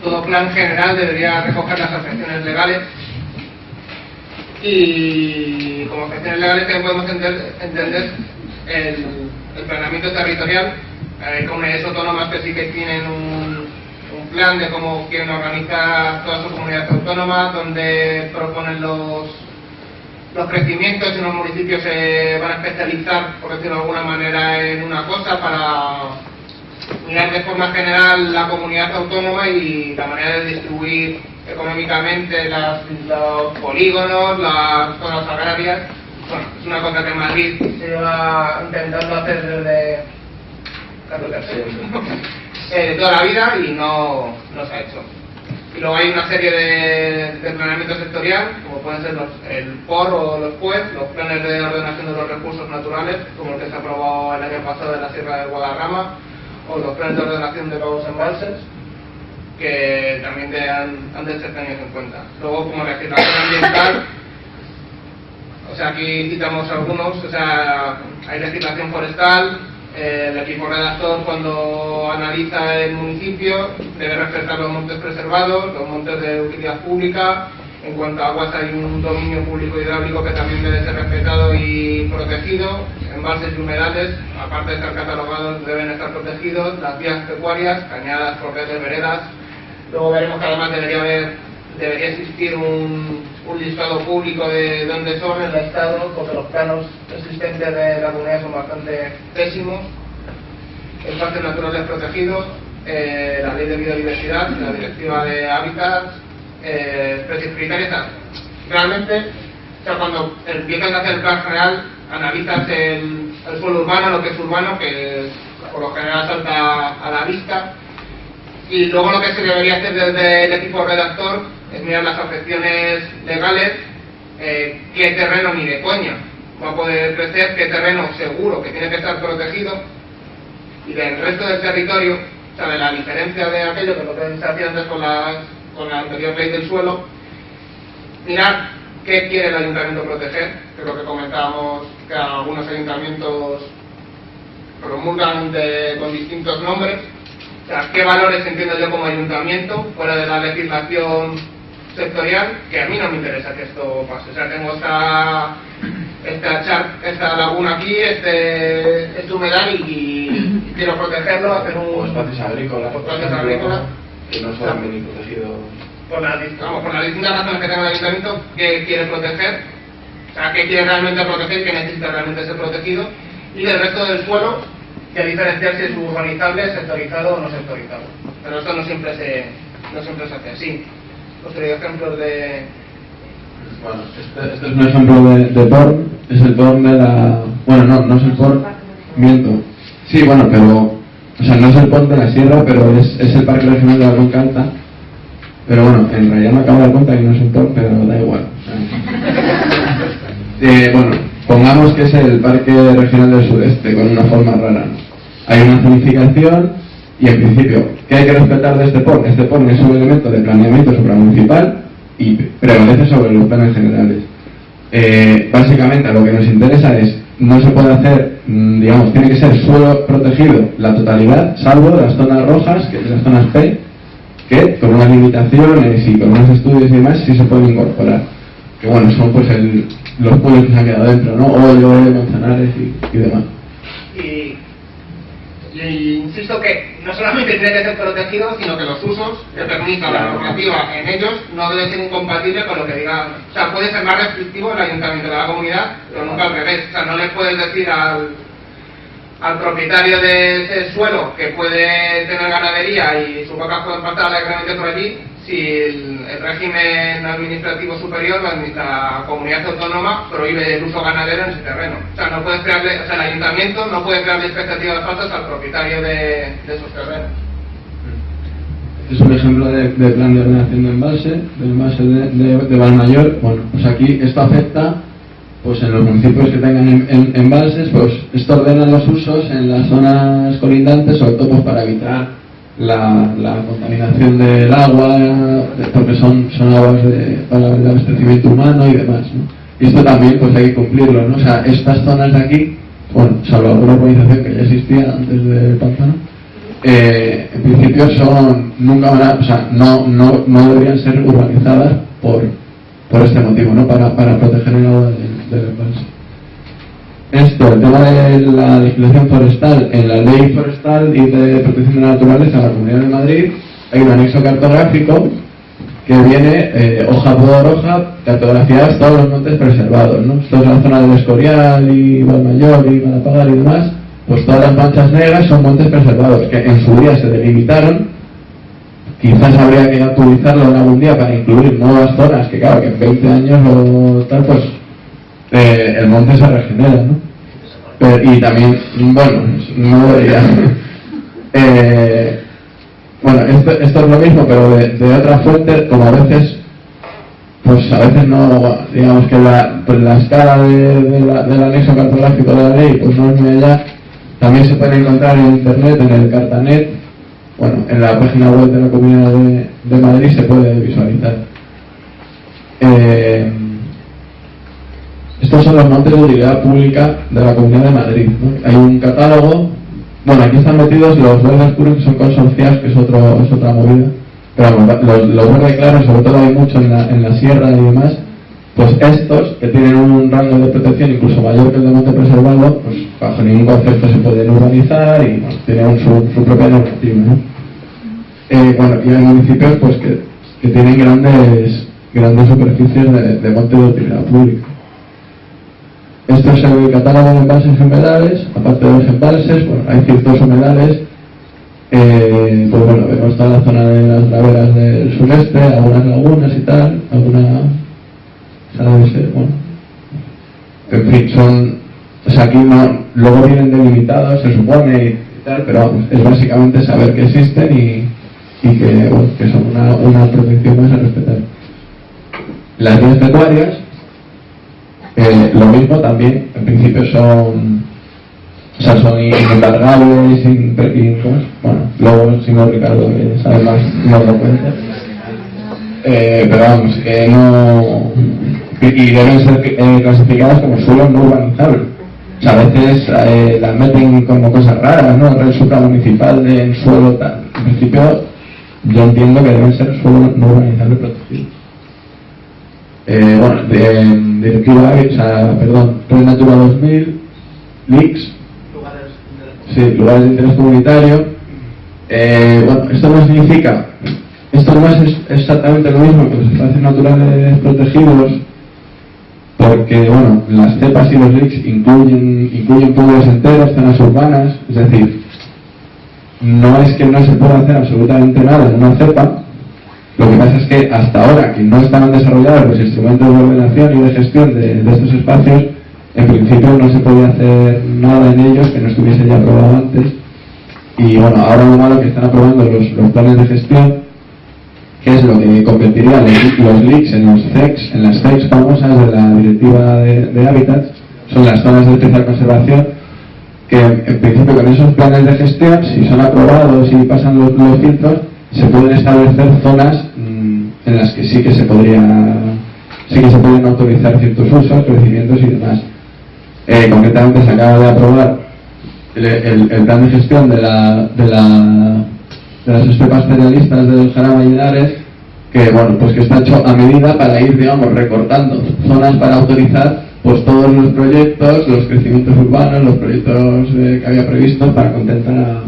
Speaker 1: Todo plan general debería recoger las afecciones legales, y como afecciones legales también podemos entender el planeamiento territorial. Hay comunidades autónomas que sí que tienen un plan de cómo quieren organizar toda su comunidad autónoma, donde proponen los crecimientos, y los municipios se van a especializar, por decirlo de alguna manera, en una cosa para mirar de forma general la comunidad autónoma y la manera de distribuir económicamente los polígonos, las zonas agrarias. Bueno, es una cosa que en Madrid se lleva intentando hacer desde toda la vida y no se ha hecho. Y luego hay una serie de planeamiento sectorial, como pueden ser el POR o los PUES, los planes de ordenación de los recursos naturales, como el que se aprobó el año pasado en la Sierra de Guadarrama, o los planes de ordenación de los embalses, que también han de ser tenidos en cuenta. Luego, como legislación ambiental, o sea, aquí citamos algunos, o sea, hay legislación forestal. El equipo redactor, cuando analiza el municipio, debe respetar los montes preservados, los montes de utilidad pública En cuanto a aguas, hay un dominio público hidráulico que también debe ser respetado y protegido. Embalses y humedales, aparte de estar catalogados, deben estar protegidos. Las vías pecuarias, cañadas, corretes, veredas. Luego veremos que además debería existir un listado público de dónde son el estado, porque los planos existentes de la comunidad son bastante pésimos. Espacios naturales protegidos, la ley de biodiversidad, la directiva de hábitats, especies prioritarias. Realmente, o sea, cuando empiezas a hacer el plan general, analizas el suelo urbano, lo que es urbano, que por lo general salta a la vista, y luego lo que se debería hacer desde el equipo redactor es mirar las afecciones legales, qué terreno ni de coña va a poder crecer, qué terreno seguro que tiene que estar protegido, y del resto del territorio, o sea, de la diferencia de aquello que lo que se hacía antes con la anterior ley del suelo, mirar qué quiere el ayuntamiento proteger, que es lo que comentábamos, que algunos ayuntamientos promulgan con distintos nombres. O sea, qué valores entiendo yo como ayuntamiento, fuera de la legislación sectorial, que a mí no me interesa que esto pase. O sea, tengo esta laguna aquí, este humedal y quiero protegerlo, hacer
Speaker 2: O espacios agrícolas, que no son bien protegidos.
Speaker 1: Por las distintas razones que tenga el ayuntamiento, que quiere proteger, o sea, que quiere realmente proteger, que necesita realmente ser protegido, y del resto del suelo, que diferenciar si es urbanizable, sectorizado o no sectorizado. Pero esto no siempre se hace así. Otro ejemplo de...
Speaker 5: Bueno, este es un ejemplo de PORN, es el PORN de la... Bueno, no es el PORN, miento. Sí, bueno, pero... O sea, no es el PORN de la Sierra, pero es el Parque Regional de la Ronca Alta. Pero bueno, en realidad me acabo de dar cuenta que no es un PORN, pero da igual. Bueno, pongamos que es el Parque Regional del Sudeste, con una forma rara, ¿no? Hay una zonificación y en principio, ¿qué hay que respetar de este PORN? Este PORN es un elemento de planeamiento supramunicipal y prevalece sobre los planes generales. Básicamente a lo que nos interesa es, no se puede hacer, digamos, tiene que ser suelo protegido la totalidad, salvo las zonas rojas, que son las zonas P, que con unas limitaciones y con unos estudios y demás sí se pueden incorporar. Que bueno, son pues los pueblos que se han quedado dentro, ¿no? Hoyo, Manzanares y demás.
Speaker 1: Y insisto que no solamente tiene que ser protegido, sino que los usos que permita la normativa en ellos no deben ser incompatibles con lo que diga. O sea, puede ser más restrictivo el ayuntamiento de la comunidad, pero nunca al revés. O sea, no le puedes decir al propietario de ese suelo que puede tener ganadería y sus vacas pueden pasar alegremente por allí, si el régimen administrativo superior, la comunidad autónoma, prohíbe el uso ganadero en ese terreno. O sea, no puedes crearle, o sea, el ayuntamiento no puede crearle expectativas falsas al propietario de esos terrenos.
Speaker 5: Este es un ejemplo de plan de ordenación de embalse, de Valmayor. Bueno, pues aquí esto afecta, pues en los municipios que tengan embalses, pues esto ordena los usos en las zonas colindantes, sobre todo pues para evitar la contaminación del agua, porque son aguas para el abastecimiento humano y demás, ¿no? Y esto también pues hay que cumplirlo, ¿no? O sea, estas zonas de aquí, bueno, salvo alguna urbanización que ya existía antes del pantano, en principio nunca van a, o sea, no deberían ser urbanizadas por este motivo, ¿no? Para proteger el agua del embalse. Esto, el tema de la legislación forestal, en la ley forestal y de protección de la naturaleza de la Comunidad de Madrid hay un anexo cartográfico que viene hoja por hoja cartografiadas todos los montes preservados, ¿no? Esto es la zona del Escorial y Valmayor y Malapagar y demás, pues todas las manchas negras son montes preservados que en su día se delimitaron. Quizás habría que actualizarlo en algún día para incluir nuevas zonas, que claro, que en 20 años o tal, pues el monte se regenera, ¿no? Y también, bueno, no debería. Bueno, esto es lo mismo, pero de otra fuente, como a veces, pues a veces no, digamos que la escala del anexo cartográfico de la ley, pues no es muy allá. También se puede encontrar en internet, en el Cartanet, bueno, en la página web de la Comunidad de Madrid se puede visualizar. Estos son los montes de utilidad pública de la Comunidad de Madrid, ¿no? Hay un catálogo. Bueno, aquí están metidos los verdes puros que son consorciados, que es otra movida. pero vamos, los verdes claros, sobre todo hay mucho en la sierra y demás, pues estos, que tienen un rango de protección incluso mayor que el de monte preservado, pues bajo ningún concepto se pueden urbanizar y bueno, tienen su propia normativa, ¿no? Bueno, y hay municipios pues que tienen grandes superficies de monte de utilidad pública. Esto es el catálogo de embalses y humedales. Aparte de los embalses, bueno, hay ciertos humedales. Pues bueno, vemos toda la zona de las laderas del sureste, algunas lagunas y tal, bueno, en fin, o sea, aquí no, luego vienen delimitados, se supone y tal, pero vamos, es básicamente saber que existen y que, bueno, que son una protección más a respetar. Las vías pecuarias, lo mismo también, en principio son inembargables, bueno, luego si no Ricardo sabe más, nos lo cuenta. Pero vamos, no, y deben ser clasificadas como suelo no urbanizable. O sea, a veces las meten como cosas raras, ¿no? Red supramunicipal de suelo tal. En principio, yo entiendo que deben ser suelo no urbanizable protegido. Bueno, directiva, Red Natura 2000, LICS, lugares de interés comunitario. Bueno, esto no significa, esto no es exactamente lo mismo que los espacios naturales protegidos, porque bueno, las cepas y los LICS incluyen pueblos enteros, zonas urbanas, es decir, no es que no se pueda hacer absolutamente nada en una cepa. Lo que pasa es que hasta ahora, que no estaban desarrollados los instrumentos de ordenación y de gestión de estos espacios, en principio no se podía hacer nada en ellos que no estuviese ya aprobado antes. Y bueno, ahora lo malo que están aprobando los planes de gestión, que es lo que convertiría los LICS en los CECs, en las CECs famosas de la Directiva de Hábitats, son las zonas de especial conservación, que en principio con esos planes de gestión, si son aprobados y pasan los filtros, se pueden establecer zonas en las que sí que se pueden autorizar ciertos usos, crecimientos y demás. Concretamente se acaba de aprobar el plan de gestión de las estepas cerealistas del Jarama y Linares, que bueno, pues que está hecho a medida para ir, digamos, recortando zonas para autorizar pues todos los proyectos, los crecimientos urbanos, los proyectos que había previstos para contentar a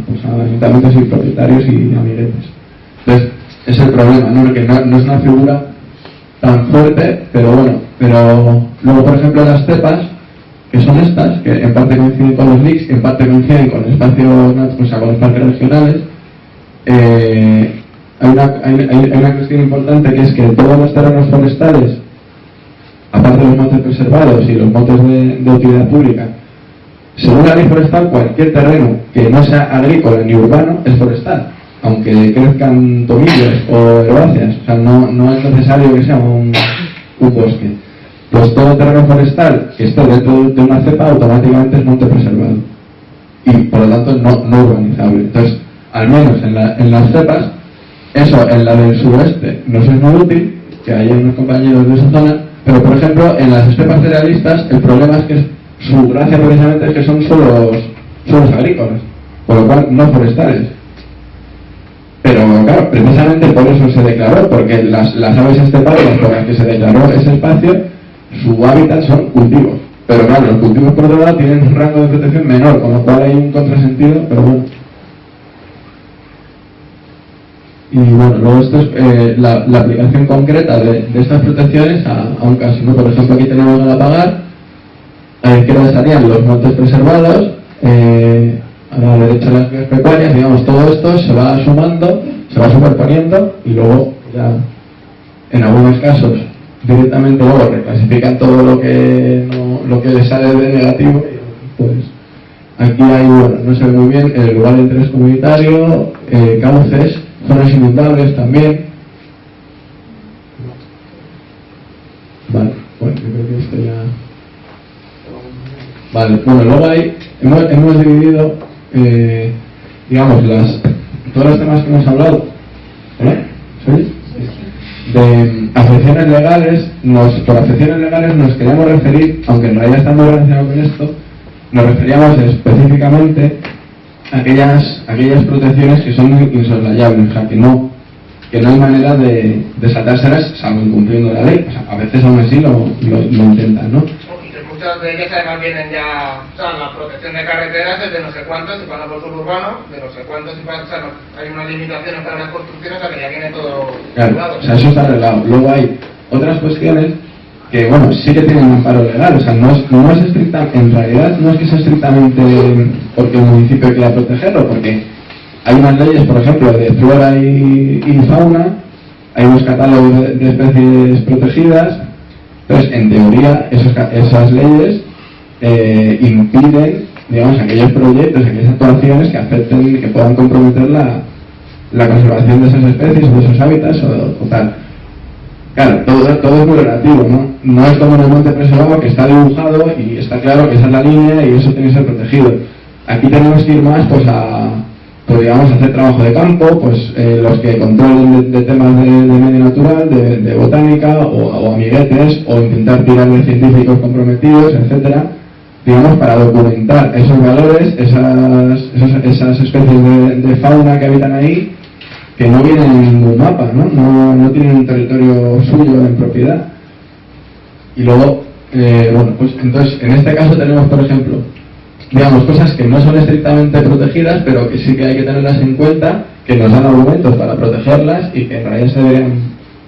Speaker 5: ayuntamientos y propietarios y amiguetes. Entonces, es el problema, ¿no? Que no es una figura tan fuerte, pero bueno, pero luego, por ejemplo, las cepas, que son estas, que en parte coinciden con los LICS, en parte coinciden con espacios, o sea, con los parques regionales. Hay una cuestión importante, que es que todos los terrenos forestales, aparte de los montes preservados y los montes de utilidad pública, según la ley forestal, cualquier terreno que no sea agrícola ni urbano es forestal, aunque crezcan tomillos o herbáceas. O sea, no es necesario que sea un bosque. Pues todo terreno forestal que esté dentro de una cepa automáticamente es monte preservado y por lo tanto no urbanizable. Entonces, al menos en las cepas, eso en la del suroeste nos es muy útil, que hay unos compañeros de esa zona, pero por ejemplo en las estepas cerealistas el problema es que su gracia precisamente es que son suelos agrícolas, por lo cual no forestales. Pero claro, precisamente por eso se declaró, porque las aves esteparias por las que se declaró ese espacio, su hábitat son cultivos. Pero claro, los cultivos por otro lado tienen un rango de protección menor, con lo cual hay un contrasentido, pero bueno. Y bueno, luego esto es la aplicación concreta de estas protecciones a un caso, ¿no? Por ejemplo, aquí tenemos a la Pagar, a la izquierda estarían los montes preservados, a la derecha las vías pecuarias, digamos, todo esto se va sumando, se va superponiendo y luego ya, en algunos casos, directamente luego reclasifican todo lo que les sale de negativo. Pues aquí hay, bueno, no se ve muy bien, el lugar de interés comunitario, cauces, zonas inundables también. Vale, bueno, yo creo que esto ya... Vale, bueno, luego hemos dividido, digamos, todos los temas que hemos hablado, ¿sí? De afecciones legales. Por afecciones legales nos queríamos referir, aunque en realidad está muy relacionado con esto, nos referíamos específicamente a aquellas protecciones que son insoslayables, o sea, que que no hay manera de saltárselas salvo incumpliendo la ley. O sea, a veces aún así lo intentan, ¿no?
Speaker 1: Muchas de ellas además vienen ya, o sea, la protección de carreteras es de no sé cuántos, y pasa por suburbano, de no sé cuántos, y pasa, o sea, hay unas limitaciones para las construcciones, o sea, que ya viene todo regulado.
Speaker 5: Claro, o sea, eso está arreglado. Luego hay otras cuestiones que, bueno, sí que tienen un amparo legal, o sea, no es estrictamente, en realidad no es que sea estrictamente porque el municipio quiera protegerlo, porque hay unas leyes, por ejemplo, de flora y fauna, hay unos catálogos de especies protegidas. Entonces, en teoría, esas leyes impiden, digamos, aquellos proyectos, aquellas actuaciones que afecten, que puedan comprometer la conservación de esas especies o de esos hábitats o tal. Claro, todo es muy relativo, ¿no? No es como en el monte preservado, que está dibujado y está claro que esa es la línea y eso tiene que ser protegido. Aquí tenemos que ir más, pues, digamos, hacer trabajo de campo, pues los que controlen de temas de medio natural, de botánica o amiguetes, o intentar tirar de científicos comprometidos, etcétera, digamos, para documentar esos valores, esas especies de fauna que habitan ahí, que no vienen en ningún mapa, no tienen un territorio suyo en propiedad. Y luego, bueno, pues entonces, en este caso tenemos, por ejemplo, digamos, cosas que no son estrictamente protegidas, pero que sí que hay que tenerlas en cuenta, que nos dan argumentos para protegerlas y que en realidad se deberían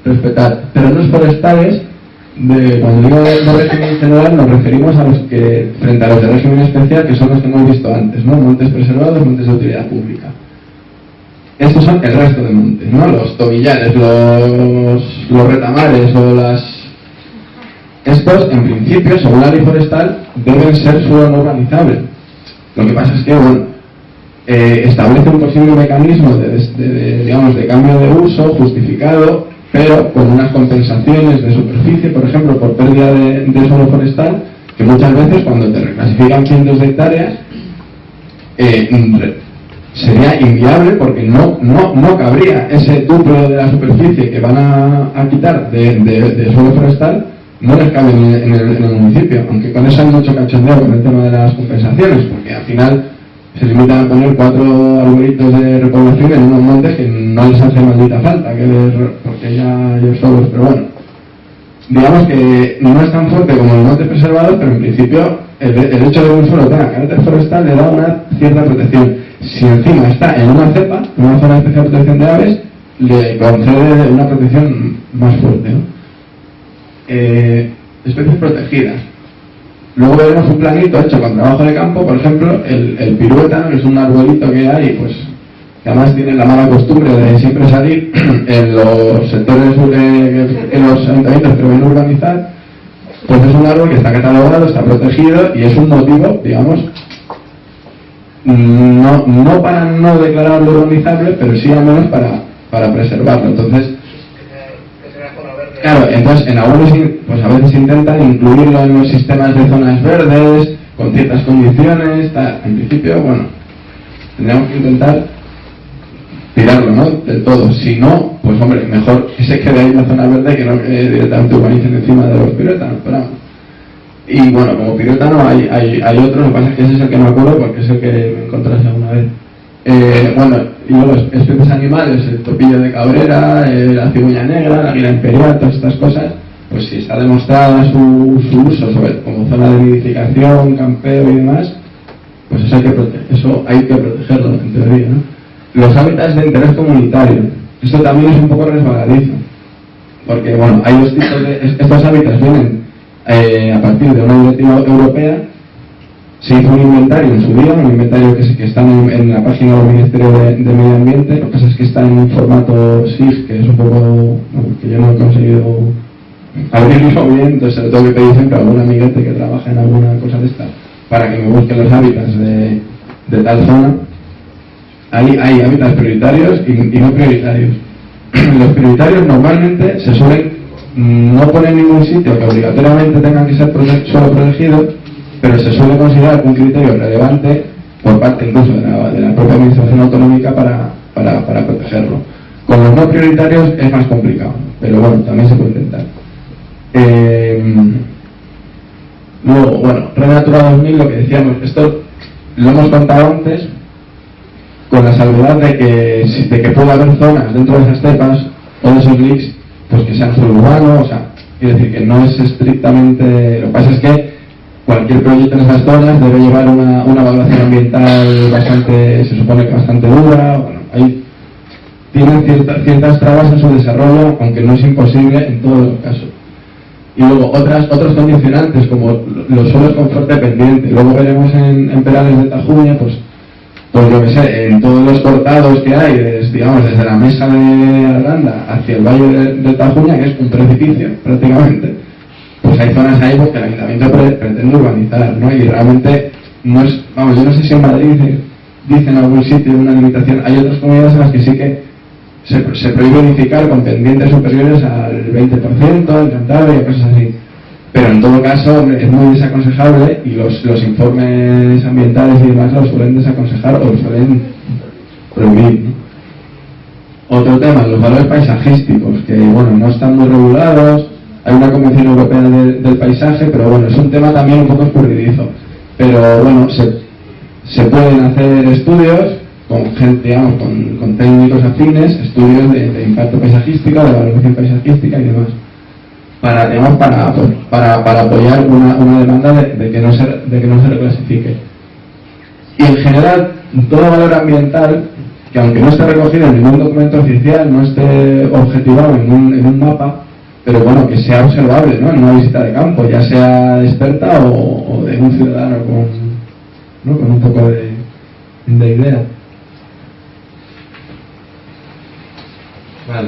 Speaker 5: respetar. Terrenos forestales, cuando digo de régimen general, nos referimos a los que, frente a los de régimen especial, que son los que hemos visto antes, ¿no? Montes preservados, montes de utilidad pública. Estos son el resto de montes, ¿no? Los tobillares, los retamares o las... Estos, en principio, según la ley forestal, deben ser suelo no urbanizable. Lo que pasa es que, bueno, establece un posible mecanismo digamos, de cambio de uso justificado, pero con unas compensaciones de superficie, por ejemplo, por pérdida de suelo forestal, que muchas veces, cuando te reclasifican cientos de hectáreas, sería inviable porque no cabría ese duplo de la superficie que van a quitar de suelo forestal. No les cabe en el municipio, aunque con eso hay mucho cachondeo con el tema de las compensaciones, porque al final se limitan a poner 4 arbolitos de repoblación en unos montes que no les hace maldita falta, porque ya ellos solos, pero bueno, digamos que no es tan fuerte como los montes preservados, pero en principio el hecho de que un suelo tenga carácter forestal le da una cierta protección. Si encima está en una cepa, en una zona de especial protección de aves, le concede una protección más fuerte, ¿no? Especies protegidas. Luego veremos un planito hecho con trabajo de campo, por ejemplo, el pirueta, que es un arbolito que hay, pues, que además tiene la mala costumbre de siempre salir en los sectores, en los ayuntamientos que lo ven urbanizar, pues es un árbol que está catalogado, está protegido y es un motivo, digamos, no para no declararlo urbanizable, pero sí al menos para preservarlo. Entonces, claro, entonces en algunos, pues a veces intentan incluirlo en los sistemas de zonas verdes, con ciertas condiciones, tal. En principio, bueno, tendríamos que intentar tirarlo, ¿no? Del todo. Si no, pues hombre, mejor que se quede ahí en la zona verde que no que directamente urbanicen encima de los piruetanos, pero... Y bueno, como piruetano hay otros, lo que pasa es que ese es el que me acuerdo porque es el que me encontrase alguna vez. Bueno, y luego especies animales, el topillo de Cabrera, la cigüeña negra, la águila imperial, todas estas cosas, pues si está demostrada su uso como zona de nidificación, campeo y demás, pues eso hay que protegerlo, en teoría, ¿no? Los hábitats de interés comunitario, esto también es un poco resbaladizo, porque bueno, hay dos tipos estos hábitats vienen a partir de una directiva europea. Se hizo un inventario en su día, un inventario que está en la página del Ministerio de Medio Ambiente. Lo que pasa es que está en un formato SIG, que es un poco... que yo no he conseguido abrirlo bien, entonces se lo tengo que pedir siempre a algún amiguete que trabaja en alguna cosa de esta, para que me busque los hábitats de tal zona. Hay hábitats prioritarios y no prioritarios. Los prioritarios normalmente se suelen no poner en ningún sitio que obligatoriamente tengan que ser solo protegidos, pero se suele considerar un criterio relevante por parte incluso de la propia administración autonómica para protegerlo. Con los no prioritarios es más complicado, pero bueno, también se puede intentar. Luego, bueno, Red Natura 2000, lo que decíamos, esto lo hemos contado antes, con la salvedad de que puede haber zonas dentro de esas cepas o de esos leaks, pues que sean solo urbanos, o sea, quiere decir que no es estrictamente, lo que pasa es que cualquier proyecto en esas zonas debe llevar una evaluación ambiental bastante, se supone que bastante dura, bueno, tienen ciertas trabas en su desarrollo, aunque no es imposible en todos los casos. Y luego otros condicionantes, como los suelos con fuerte pendiente. Luego veremos en Perales de Tajuña, pues yo que sé, en todos los cortados que hay, desde la mesa de Arganda hacia el valle de Tajuña, que es un precipicio prácticamente, pues hay zonas ahí porque el ayuntamiento pretende urbanizar, ¿no? Y realmente no es, vamos, yo no sé si en Madrid dice en algún sitio una limitación, hay otras comunidades en las que sí que se prohíbe edificar con pendientes superiores al 20%, en Cantabria y cosas así. Pero en todo caso es muy desaconsejable y los informes ambientales y demás los suelen desaconsejar o los suelen prohibir, ¿no? Otro tema, los valores paisajísticos, que bueno, no están muy regulados, hay una Convención Europea del Paisaje, pero bueno, es un tema también un poco escurridizo. Pero bueno, se pueden hacer estudios con gente, digamos, con técnicos afines, estudios de impacto paisajístico, de valoración paisajística y demás, para apoyar una demanda de que no se reclasifique. Y en general, todo valor ambiental, que aunque no esté recogido en ningún documento oficial, no esté objetivado en un mapa, pero bueno, que sea observable, ¿no? En una visita de campo, ya sea de experta o de un ciudadano con un poco de idea. Vale.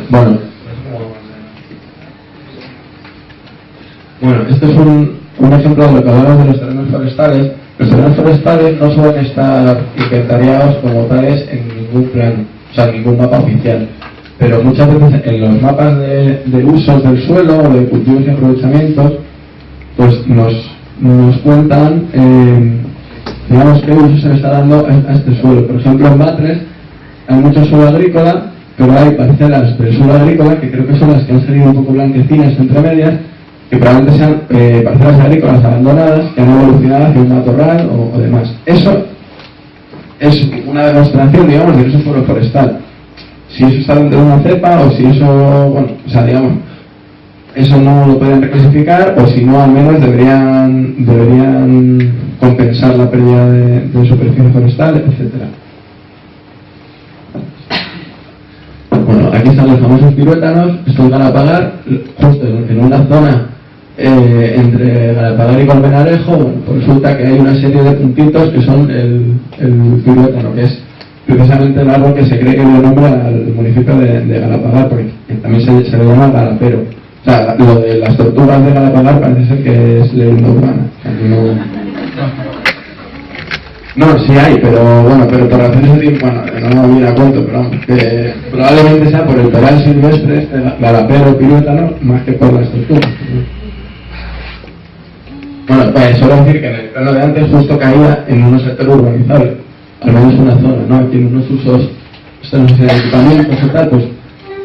Speaker 5: Bueno, este es un ejemplo de lo que hablamos de los terrenos forestales. Los terrenos forestales no suelen estar inventariados como tales en ningún plan, o sea, en ningún mapa oficial. Pero muchas veces en los mapas de usos del suelo o de cultivos y aprovechamientos, pues nos cuentan, digamos, qué uso se le está dando a este suelo. Por ejemplo, en Batres hay mucho suelo agrícola, pero hay parcelas del suelo agrícola que creo que son las que han salido un poco blanquecinas entre medias, que probablemente sean parcelas agrícolas abandonadas que han evolucionado hacia un matorral o demás. Eso es una demostración, digamos, de que eso es suelo forestal. Si eso está dentro de una cepa o si eso, bueno, o sea, digamos, eso no lo pueden reclasificar, o si no, al menos deberían compensar la pérdida de superficie forestal, etcétera. Bueno, aquí están los famosos piruétanos. Estos Galapagar, justo en una zona entre Galapagar y Colmenarejo. Bueno, pues resulta que hay una serie de puntitos que son el piruétano, que es precisamente el árbol que se cree que dio nombre al municipio de Galapagar, porque también se le llama galapero. O sea, lo de las tortugas de Galapagar parece ser que es leyenda urbana. No, sí hay, pero bueno, pero por razones de tiempo, bueno, no me viene a cuento, pero vamos, que probablemente sea por el peral silvestre, galapero, piruétano, más que por las tortugas. Bueno, pues solo decir que en el plano de antes justo caía en un sector urbanizable, al menos una zona, ¿no? Aquí en unos usos, esto no sé, de equipamientos y tal, pues,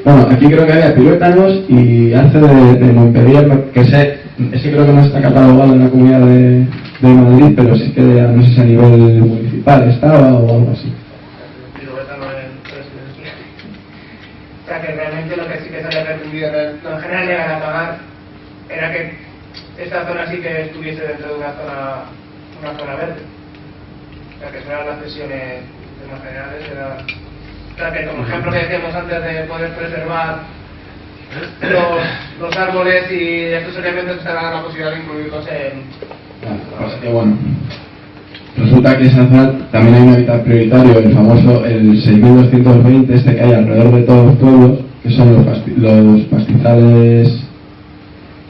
Speaker 5: bueno, aquí creo que había piruétanos y hace de Montpellier, que ese creo que no está catalogado en la comunidad de Madrid, pero sí que no sé si a nivel municipal estaba o algo así.
Speaker 1: O sea que realmente lo que sí que se había pretendido en general de Galapagar era que esta zona sí que estuviese dentro de una zona verde. O sea que eso eran las cesiones más generales. O sea que como ejemplo que decíamos antes de poder preservar los árboles y estos elementos, se da la posibilidad de incluirlos
Speaker 5: Así que bueno, resulta que esa zona también hay un hábitat prioritario, el famoso, el 6220, este que hay alrededor de todos los pueblos, que son los pastizales.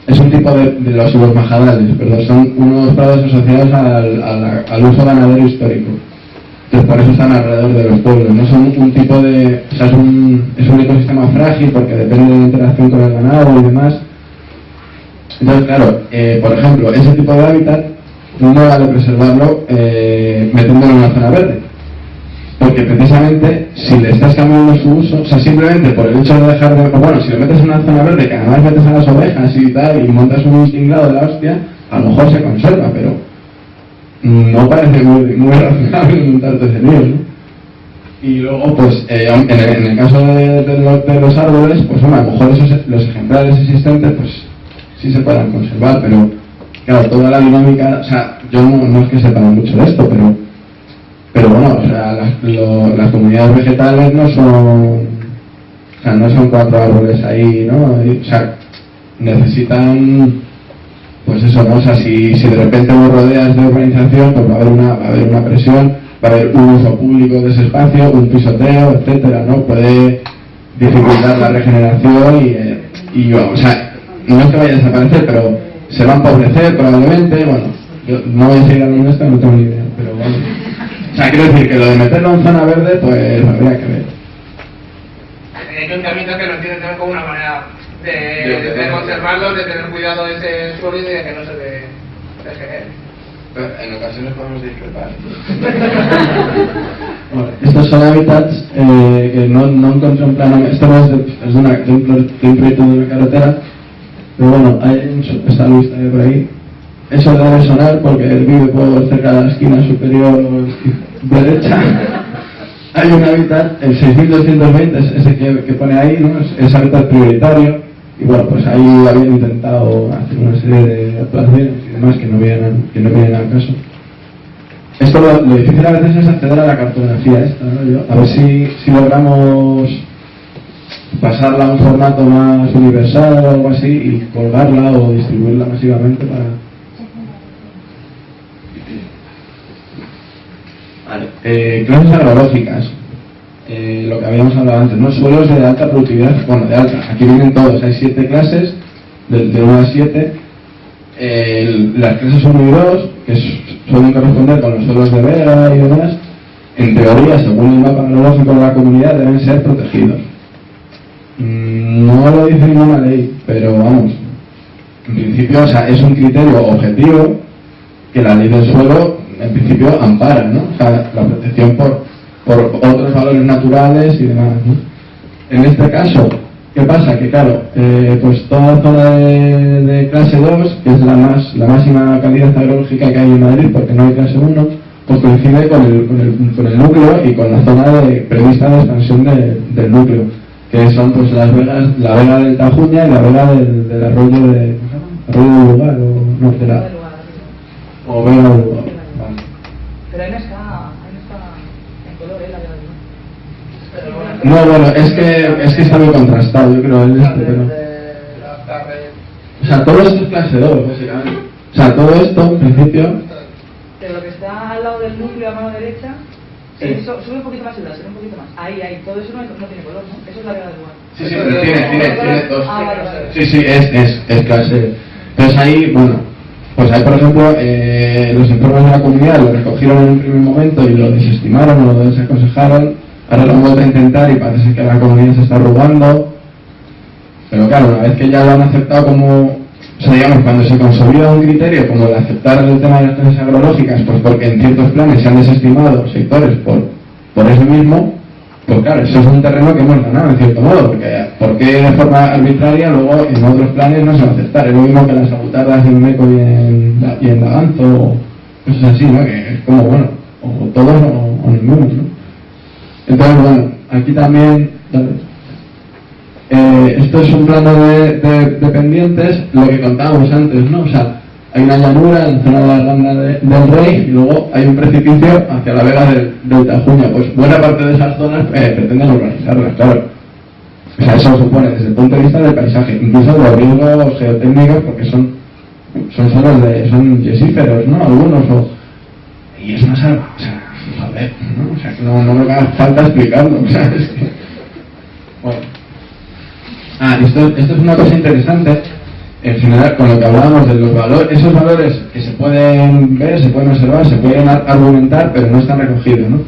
Speaker 5: Es un tipo de los majadales, perdón, son unos prados asociados al uso ganadero histórico. Entonces por eso están alrededor de los pueblos, no son un tipo de, o sea, es un ecosistema frágil porque depende de la interacción con el ganado y demás. Entonces claro, por ejemplo, ese tipo de hábitat no vale preservarlo metiéndolo en una zona verde, porque precisamente si le estás cambiando su uso, o sea, simplemente por el hecho de dejar de, bueno, si lo metes en una zona verde que además metes a las ovejas y tal y montas un tinglado de la hostia, a lo mejor se conserva, pero no parece muy razonable montarte ese lío, ¿no? Y luego, pues, en el caso de los árboles, pues bueno, a lo mejor los ejemplares existentes, pues sí se puedan conservar, pero claro, toda la dinámica, o sea, yo no es que sepa mucho de esto, pero bueno, o sea, las comunidades vegetales no son 4 árboles ahí, ¿no? O sea, necesitan, pues eso, ¿no? O sea, si de repente lo rodeas de urbanización, pues va a haber una presión, va a haber un uso público de ese espacio, un pisoteo, etcétera, ¿no? Puede dificultar la regeneración y o sea, no es que vaya a desaparecer, pero se va a empobrecer probablemente. Bueno, yo no voy a seguir hablando de esto, no tengo ni idea, pero bueno. O sea, quiero decir que lo de meterlo en zona verde, pues habría que ver.
Speaker 1: Hay ayuntamientos que lo entienden también como una manera de conservarlos, de tener cuidado de ese suelo y de que no se degenere.
Speaker 2: En ocasiones podemos discrepar.
Speaker 5: Bueno, estos son hábitats que no encontré en plano. Esto no es de un proyecto de una carretera, pero bueno, está Luis también por ahí. Eso debe sonar porque vive por cerca de la esquina superior derecha. Hay un hábitat, el 6220, es ese que pone ahí, ¿no? Es hábitat prioritario. Y bueno, pues ahí habían intentado hacer una serie de actuaciones y demás que no vienen al caso. Esto lo difícil a veces es acceder a la cartografía esta, ¿no? A ver si logramos pasarla a un formato más universal o algo así y colgarla o distribuirla masivamente para... Vale. Clases agrológicas. Lo que habíamos hablado antes, ¿no? Suelos de alta productividad, bueno, de alta, aquí vienen todos, hay 7 clases, de 1 a 7, las clases 1 y 2, que suelen corresponder con los suelos de vega y demás, en teoría, según el mapa agrológico de la comunidad, deben ser protegidos. No lo dice ninguna ley, pero vamos, en principio, o sea, es un criterio objetivo que la ley del suelo, en principio, ampara, ¿no? O sea, la protección por otros valores naturales y demás, ¿no? En este caso, ¿qué pasa? Que claro, pues toda la zona de clase 2, que es la máxima calidad agrológica que hay en Madrid, porque no hay clase 1, pues coincide con el núcleo y con la zona prevista de expansión del núcleo, que son pues las vegas, la vega del Tajuña y la vega del arroyo de Arroyo del Lugar, o no, de la... o vega del Lugar, vale.
Speaker 6: Pero ahí no está en color, la vega del Lugar.
Speaker 5: No, bueno, es que está muy contrastado, yo creo, pero... O sea, todo esto es clase 2, básicamente. O sea, todo esto, en principio...
Speaker 6: Pero lo que está al lado del núcleo a mano derecha,
Speaker 5: sí.
Speaker 6: Sube un poquito más el láser, un poquito más. Ahí, todo eso no tiene color, ¿no? Eso es la vega del Lugar.
Speaker 5: Sí, pero tiene dos.
Speaker 6: Vale.
Speaker 5: Sí, es clase. Entonces ahí, bueno, pues ahí, por ejemplo, los informes de la comunidad lo recogieron en un primer momento y lo desestimaron o lo desaconsejaron. Ahora lo han vuelto a intentar y parece que la comunidad se está robando. Pero claro, una vez que ya lo han aceptado como... O sea, digamos, cuando se consolida un criterio como el aceptar el tema de las clases agrológicas, pues porque en ciertos planes se han desestimado sectores por eso mismo, pues claro, eso es un terreno que hemos ganado en cierto modo, porque de forma arbitraria luego en otros planes no se va a aceptar. Es lo mismo que las abutardas en Meco y en Daganzo, o cosas así, ¿no? Que es como, bueno, o todos o ninguno, ¿no? Entonces, bueno, aquí también... esto es un plano de pendientes, lo que contábamos antes, ¿no? O sea, hay una llanura en la zona de la Arganda del Rey y luego hay un precipicio hacia la vega del Tajuña. Pues buena parte de esas zonas pretenden urbanizarlas, claro. O sea, eso supone desde el punto de vista del paisaje, incluso de los riesgos geotécnicos, porque son yesíferos, ¿no? Algunos, y es una salva, o sea, joder, ¿no? O sea, que no me haga falta explicarlo, o sea, es que... Bueno. Esto es una cosa interesante, en general, con lo que hablábamos de los valores, esos valores que se pueden ver, se pueden observar, se pueden argumentar, pero no están recogidos, ¿no?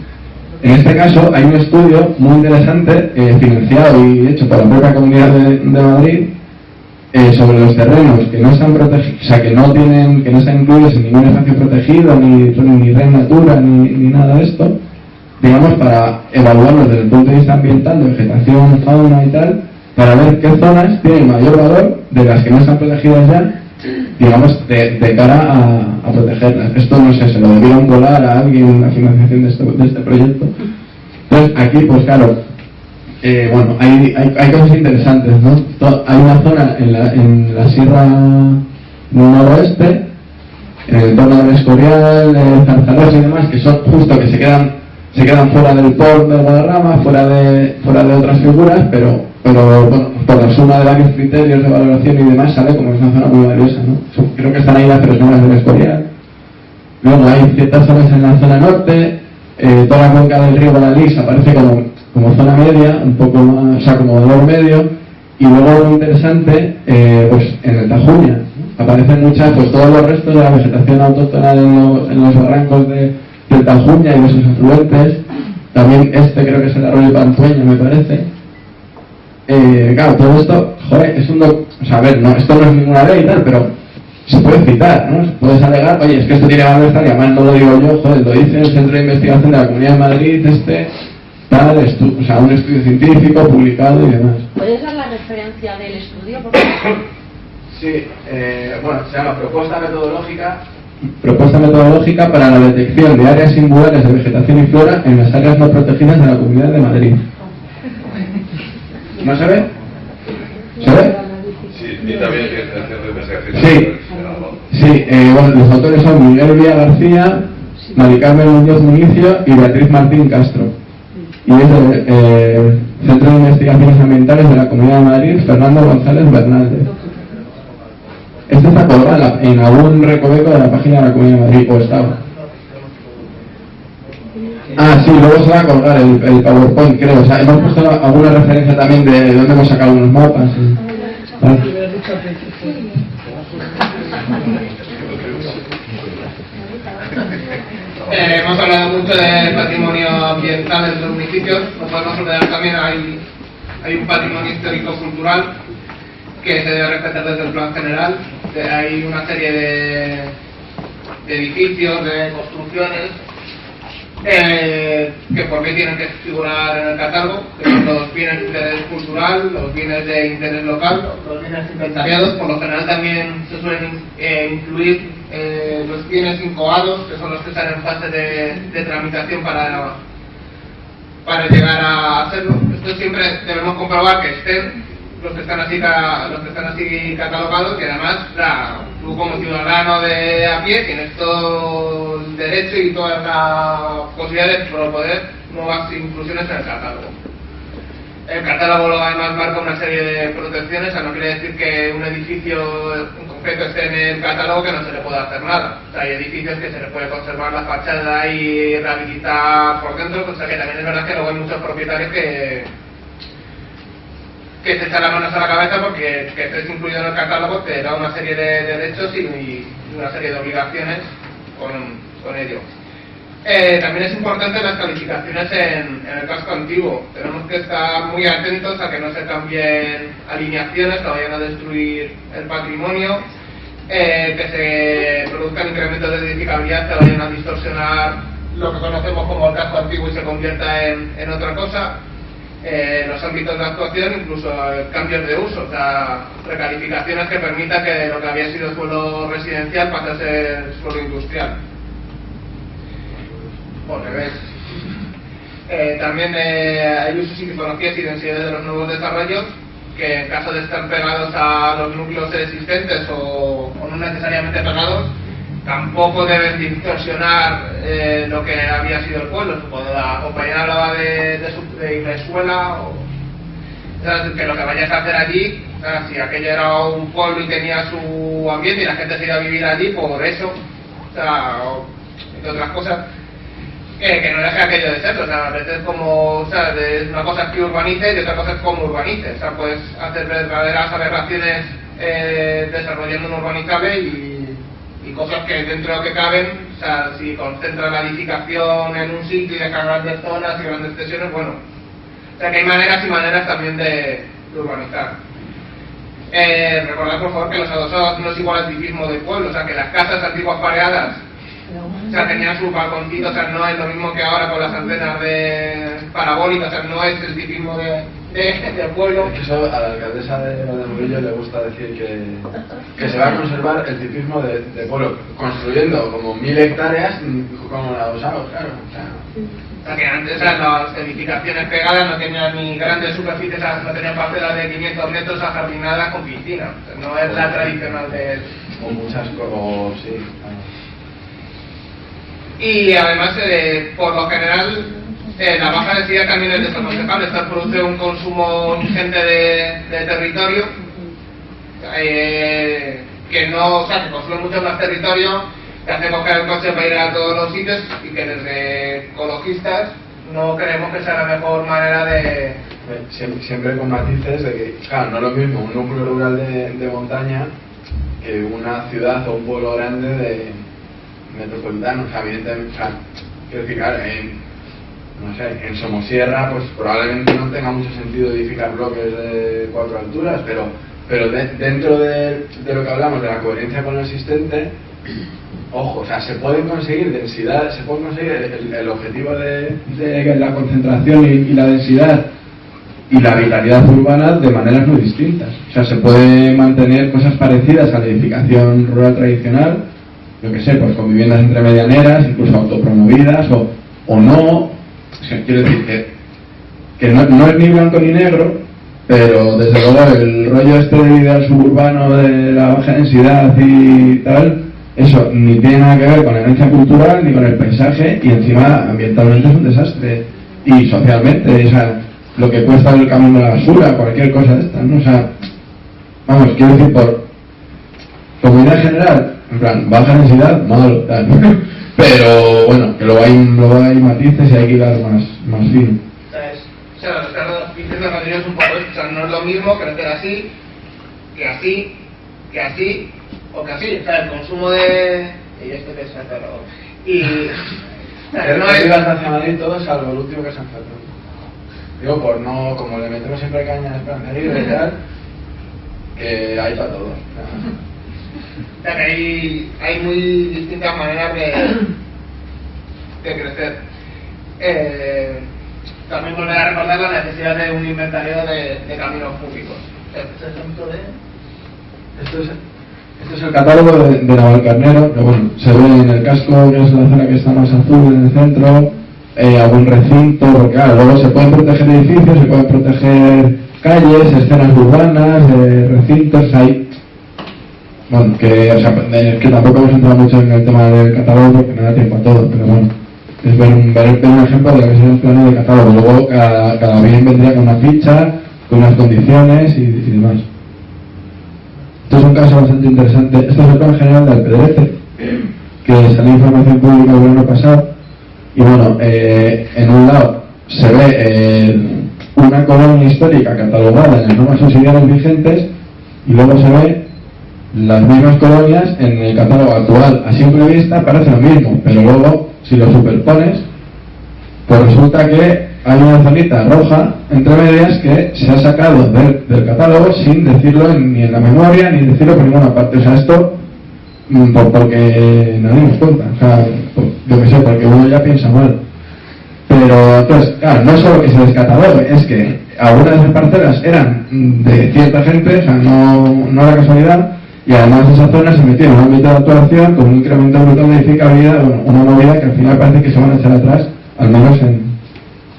Speaker 5: En este caso hay un estudio muy interesante, financiado y hecho por la propia Comunidad de Madrid, sobre los terrenos que no están protegidos, o sea, que no están incluidos en ningún espacio protegido, ni red natura, ni nada de esto, digamos, para evaluarlos desde el punto de vista ambiental, de vegetación, fauna y tal, para ver qué zonas tienen mayor valor de las que no están protegidas ya, digamos, de cara a protegerlas. Esto, no sé, se lo debieron volar a alguien en la financiación de este proyecto. Entonces, aquí, pues claro, bueno, hay cosas interesantes, ¿no? Hay una zona en la Sierra Noroeste, en el entorno del Escorial, Zarzalés y demás, que son justo que se quedan fuera del port de Guadarrama, fuera de otras figuras, pero bueno, por la suma de varios criterios de valoración y demás sale como es una zona muy valiosa, ¿no? Creo que están ahí las 3 zonas del Escorial. Luego hay ciertas zonas en la zona norte, toda la cuenca del río Guadalís aparece como zona media, un poco más, o sea, como valor medio, y luego muy interesante, pues en el Tajuña, ¿no? Aparecen muchas, pues todos los restos de la vegetación autóctona en los barrancos del Tajuña y de sus afluentes. También creo que es el arroyo Pantueña, me parece. Claro, todo esto, joder, o sea, a ver, no, esto no es ninguna ley y tal, pero se puede citar, ¿no? Puedes alegar, oye, es que esto tiene valor estatal, y además no lo digo yo, joder, lo dice el Centro de Investigación de la Comunidad de Madrid, tal, o sea, un estudio científico publicado y demás.
Speaker 7: ¿Puedes dar la referencia del estudio, por favor?
Speaker 2: Sí, bueno, se llama Propuesta
Speaker 5: Metodológica para la detección de áreas singulares de vegetación y flora en las áreas no protegidas de la Comunidad de Madrid. ¿No se ve? ¿Se ve?
Speaker 8: Sí, y también tienes el centro de investigación.
Speaker 5: Sí, bueno, los autores son Miguel Villa García, Mari Carmen Muñoz Municio y Beatriz Martín Castro. Y es del Centro de Investigaciones Ambientales de la Comunidad de Madrid, Fernando González Bernaldez. Este está colgado en algún recoveco de la página de la Comunidad de Madrid, o estaba. Ah, sí, luego se va a colgar el PowerPoint, creo. O sea, hemos puesto alguna referencia también de dónde hemos sacado unos mapas. ¿Vale?
Speaker 1: Hemos hablado mucho del patrimonio ambiental de los municipios. No podemos olvidar también hay un patrimonio histórico-cultural que se debe respetar desde el plan general. Hay una serie de edificios, de construcciones que por qué tienen que figurar en el catálogo, que son los bienes de interés cultural, los bienes de interés local, los bienes inventariados. Por lo general también se suelen incluir los bienes incoados, que son los que están en fase de tramitación para llegar a hacerlo. Esto siempre debemos comprobar que estén los que están así catalogados, y además tú como ciudadano de a pie tienes todo el derecho y toda la posibilidad de proponer nuevas inclusiones en el catálogo. El catálogo además marca una serie de protecciones, o sea, no quiere decir que un edificio en concreto esté en el catálogo que no se le pueda hacer nada. O sea, hay edificios que se les puede conservar la fachada y rehabilitar por dentro, o sea que también es verdad que luego hay muchos propietarios que se echan las manos a la cabeza porque que estés incluido en el catálogo te da una serie de derechos y una serie de obligaciones con ello. También es importante las calificaciones en el casco antiguo. Tenemos que estar muy atentos a que no se cambien alineaciones, que vayan a destruir el patrimonio, que se produzcan incrementos de edificabilidad que vayan a distorsionar lo que conocemos como el casco antiguo y se convierta en otra cosa. Los ámbitos de actuación, incluso cambios de uso, o sea, recalificaciones que permitan que lo que había sido suelo residencial pase a ser suelo industrial. Por revés. También hay usos y tipologías y densidades de los nuevos desarrollos que, en caso de estar pegados a los núcleos existentes o no necesariamente pegados, tampoco deben distorsionar lo que había sido el pueblo. La compañera hablaba de Iglesuela, o sea, que lo que vayas a hacer allí, o sea, si aquello era un pueblo y tenía su ambiente y la gente se iba a vivir allí por eso, o sea, entre otras cosas, que no deje aquello de ser. O sea, a veces como, o sea, una cosa es que urbanices y otra cosa es como urbanices. O sea, puedes hacer verdaderas aberraciones desarrollando un urbanizable y cosas que dentro de lo que caben, o sea, si concentran la edificación en un sitio y dejan grandes zonas y grandes extensiones, bueno, o sea que hay maneras y maneras también de urbanizar. Recordad por favor que los adosados no es igual al tipismo del pueblo, o sea que las casas antiguas pareadas, o sea, tenían su balconcito, o sea, no es lo mismo que ahora con las antenas parabólicas, o sea, no es el tipismo del pueblo.
Speaker 2: Es que eso a la alcaldesa de Valdemorillo le gusta decir que se va a conservar el tipismo de pueblo, construyendo como 1000 hectáreas como la Osao, claro.
Speaker 1: O sea, que antes las edificaciones pegadas no tenían ni grandes superficies, no tenían parcelas de 500 metros ajardinadas con piscina. O sea, no es la tradicional de...
Speaker 2: O muchas cosas, sí, claro.
Speaker 1: Y además, por lo general, la baja densidad también es desaconsejable. Esto produce un consumo ingente de territorio, que no, o sea, que consume mucho más territorio, que hace coger el coche para ir a todos los sitios, y que desde ecologistas no creemos que sea la mejor manera de...
Speaker 2: Siempre con matices de que, claro, no es lo mismo un núcleo rural de montaña que una ciudad o un pueblo grande de metropolitano. O sea, evidentemente, o sea, quiero decir, claro, no sé, en Somosierra pues probablemente no tenga mucho sentido edificar bloques de 4 alturas, pero dentro de lo que hablamos de la coherencia con lo existente, ojo, o sea, se pueden conseguir densidad, se puede conseguir el objetivo de la concentración y la densidad y la vitalidad urbana de maneras muy distintas. O sea, se puede mantener cosas parecidas a la edificación rural tradicional, yo que sé, pues con viviendas entre medianeras, incluso autopromovidas o no. O sea, quiero decir que no es ni blanco ni negro, pero desde luego el rollo este del ideal suburbano de la baja densidad y tal, eso ni tiene nada que ver con la herencia cultural ni con el paisaje, y encima ambientalmente es un desastre, y socialmente, o sea, lo que cuesta el camión de la basura, cualquier cosa de estas, ¿no? O sea, vamos, quiero decir, como idea general, en plan, baja densidad, malo, tal. Pero bueno, que luego hay matices y hay que ir más fino.
Speaker 1: O sea, lo que estás diciendo, Rodrigo, es un poco esto. O sea, no es lo mismo crecer así, que así, que así, o que así. O sea, el consumo de... Y esto que es pero... Y...
Speaker 2: No es hacia Madrid todo, salvo el último que es San Fernando. Digo, por no, como le metemos siempre caña a Esperanza Aguirre y tal, que hay para todos.
Speaker 1: O sea, que hay muy distintas maneras de crecer. También volver a recordar la necesidad de un inventario de caminos públicos. Este ejemplo de...
Speaker 5: Esto es el catálogo de Navalcarnero, que bueno, se ve en el casco, que es la zona que está más azul en el centro, algún recinto, porque claro, luego se pueden proteger edificios, se pueden proteger calles, escenas urbanas, recintos, hay... Bueno, que tampoco hemos entrado mucho en el tema del catálogo porque no da tiempo a todo, pero bueno, es ver un ejemplo de lo que es el plano de catálogo. Luego cada bien vendría con una ficha, con unas condiciones y demás. Esto es un caso bastante interesante. Este es el plan general del Pedrete, que salió información pública el año pasado. Y bueno, en un lado se ve una colonia histórica catalogada en las normas subsidiarias vigentes, y luego se ve las mismas colonias en el catálogo actual. A simple vista parece lo mismo, pero luego si lo superpones, pues resulta que hay una zonita roja entre medias que se ha sacado del catálogo sin decirlo ni en la memoria ni decirlo por ninguna parte. O sea, esto porque nos dimos cuenta, o sea, yo que sé, porque uno ya piensa mal. Pero entonces, claro, no solo que se descatalogue, es que algunas de esas parcelas eran de cierta gente, o sea, no era casualidad. Y además esa zona se metió en un ámbito de actuación con un incremento brutal de edificabilidad, bueno, una novedad que al final parece que se van a echar atrás, al menos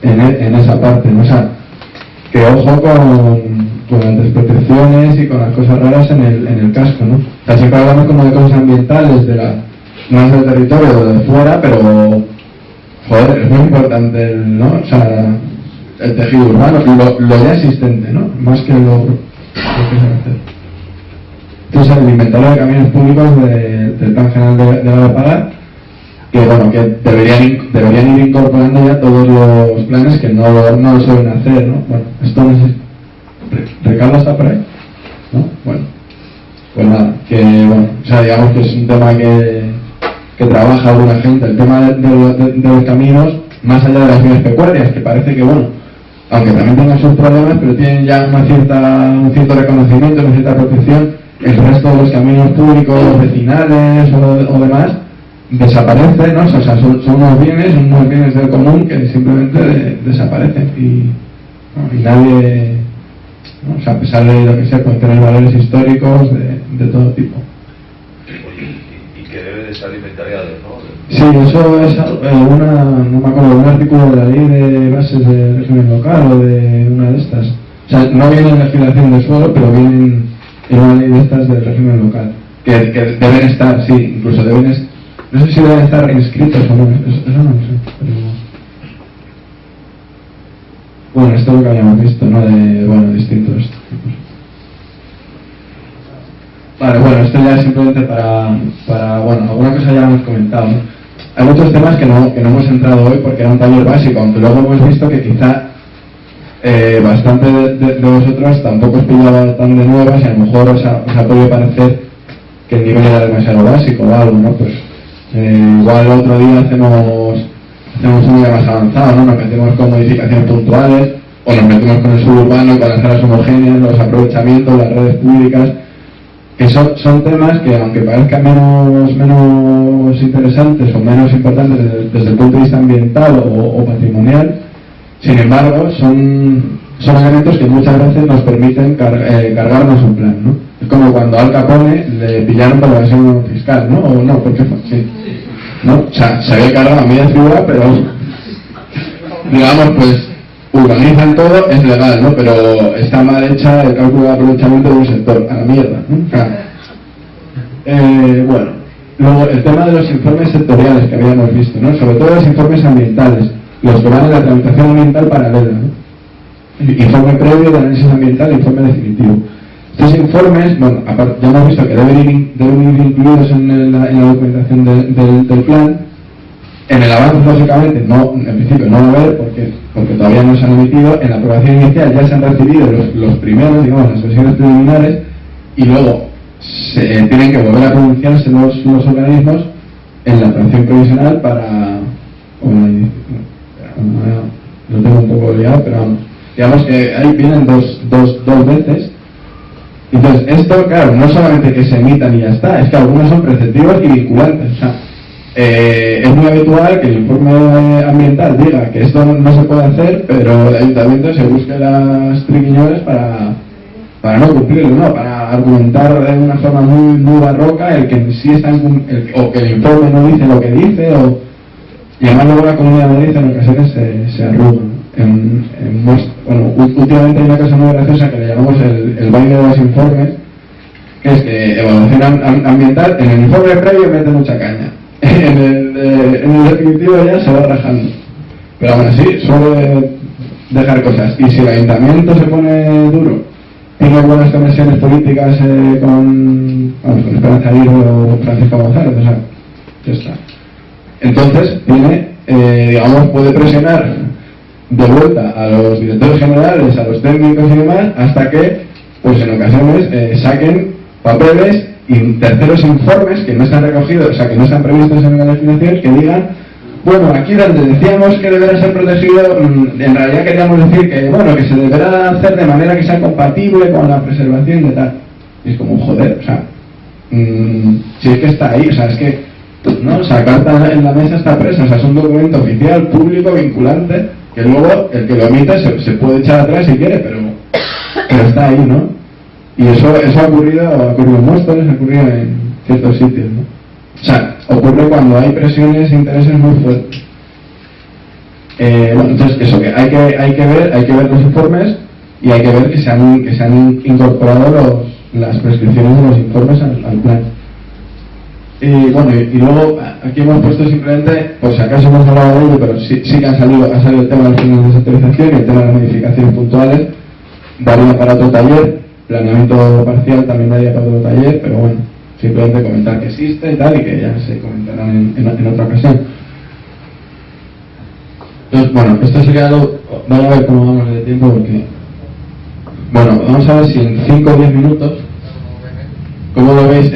Speaker 5: en esa parte, ¿no? O sea, que ojo con las desprotecciones y con las cosas raras en el casco, ¿no? O sea, siempre hablamos como de cosas ambientales, no es del territorio o de fuera, pero joder, es muy importante ¿no? O sea, el tejido urbano, lo ya existente, ¿no? Más que lo que se va a hacer. Entonces, el inventario de caminos públicos del Plan General de la Pagar, que bueno, que deberían ir incorporando ya todos los planes que no lo suelen hacer, ¿no? Bueno, esto no sé. ¿Ricardo está por ahí? ¿No? Bueno, pues nada, que bueno, o sea, digamos que es un tema que trabaja alguna gente, el tema de los caminos, más allá de las vías pecuarias, que parece que bueno, aunque también tengan sus problemas, pero tienen ya un cierto reconocimiento, una cierta protección. El resto de los caminos públicos vecinales o demás desaparecen, ¿no? O sea, son unos bienes del común que simplemente desaparecen. Y ¿no? Y nadie, ¿no? O sea, a pesar de lo que sea, puede tener valores históricos de todo tipo.
Speaker 8: Y que debe de ser inventariado, ¿no?
Speaker 5: Sí, eso es no me acuerdo, un artículo de la ley de bases de régimen local o de una de estas. O sea, no viene en legislación de suelo, pero viene en una ley de estas del régimen local. Que deben estar, sí, incluso deben no sé si deben estar inscritos o no, eso no lo sé. Pero... Bueno, esto es lo que habíamos visto, ¿no? De distintos tipos. Vale, bueno, esto ya es simplemente para bueno, alguna cosa ya hemos comentado, ¿no? Hay muchos temas que no hemos entrado hoy porque era un taller básico, aunque luego hemos visto que quizá bastante de vosotros tampoco os pillaba tan de nuevas y a lo mejor os ha podido parecer que el nivel era demasiado básico o algo, ¿no? Pues igual el otro día hacemos un día más avanzado, ¿no? Nos metemos con modificaciones puntuales o nos metemos con el suburbano, con las áreas homogéneas, los aprovechamientos, las redes públicas, que son temas que aunque parezcan menos interesantes o menos importantes desde el punto de vista ambiental o patrimonial, sin embargo son elementos que muchas veces nos permiten cargarnos un plan, ¿no? Es como cuando Al Capone le pillaron por evasión fiscal, ¿no? O no, porque sí, ¿no? O sea, se había cargado a media ciudad, pero digamos, pues urbanizan todo, es legal, ¿no? Pero está mal hecha el cálculo de aprovechamiento de un sector, a la mierda, ¿no? O sea, bueno, luego el tema de los informes sectoriales que habíamos visto, ¿no? Sobre todo los informes ambientales, los que van en la tramitación ambiental paralela, ¿no? Informe previo de análisis ambiental e informe definitivo. Estos informes, bueno, ya hemos visto que deben ir incluidos en la documentación del plan. En el avance, lógicamente, en principio no va a haber, porque todavía no se han emitido. En la aprobación inicial ya se han recibido los primeros, digamos, las versiones preliminares, y luego se tienen que volver a pronunciarse los organismos en la aprobación provisional para... lo tengo un poco liado, pero vamos. Digamos que ahí vienen dos veces. Entonces, esto, claro, no solamente que se emitan y ya está, es que algunos son preceptivos y vinculantes. O sea, es muy habitual que el informe ambiental diga que esto no se puede hacer, pero el ayuntamiento se busque las triquiñuelas para no cumplirlo, ¿no? Para argumentar de una forma muy barroca el que sí está o que el informe no dice lo que dice, y además luego la Comunidad de Madrid en ocasiones se arruga. Bueno, últimamente hay una cosa muy graciosa que le llamamos el baile de los informes, que es que evaluación ambiental, en el informe previo mete mucha caña, en el definitivo ya se va rajando, pero aún así suele dejar cosas. Y si el ayuntamiento se pone duro, tiene buenas conexiones políticas con Esperanza Aguirre o Francisco González, o sea, ya está. Entonces digamos, puede presionar de vuelta a los directores generales, a los técnicos y demás, hasta que, pues en ocasiones, saquen papeles y terceros informes que no están recogidos, o sea, que no están previstos en la legislación, que digan, bueno, aquí donde decíamos que deberá ser protegido, en realidad queríamos decir que, bueno, que se deberá hacer de manera que sea compatible con la preservación de tal. Y es como, joder, o sea, si es que está ahí, o sea, es que, ¿no? O sea, carta en la mesa está presa, o sea, es un documento oficial, público, vinculante, que luego el que lo emite se puede echar atrás si quiere, pero está ahí, ¿no? Y eso ha ocurrido en Móstoles, ha ocurrido en ciertos sitios, ¿no? O sea, ocurre cuando hay presiones e intereses muy fuertes. Bueno, entonces eso, que hay que ver los informes y hay que ver que se han incorporado las prescripciones de los informes al plan. Y bueno, y luego aquí hemos puesto simplemente, por si acaso hemos hablado de ello, pero sí que ha salido el tema de los planes de sectorización y el tema de las modificaciones puntuales. Daría para otro taller, planeamiento parcial también daría para otro taller, pero bueno, simplemente comentar que existe y tal, y que ya se comentarán en otra ocasión. Entonces, bueno, esto sería vamos a ver cómo vamos de tiempo, porque bueno, vamos a ver si en 5 o 10 minutos, ¿cómo lo veis?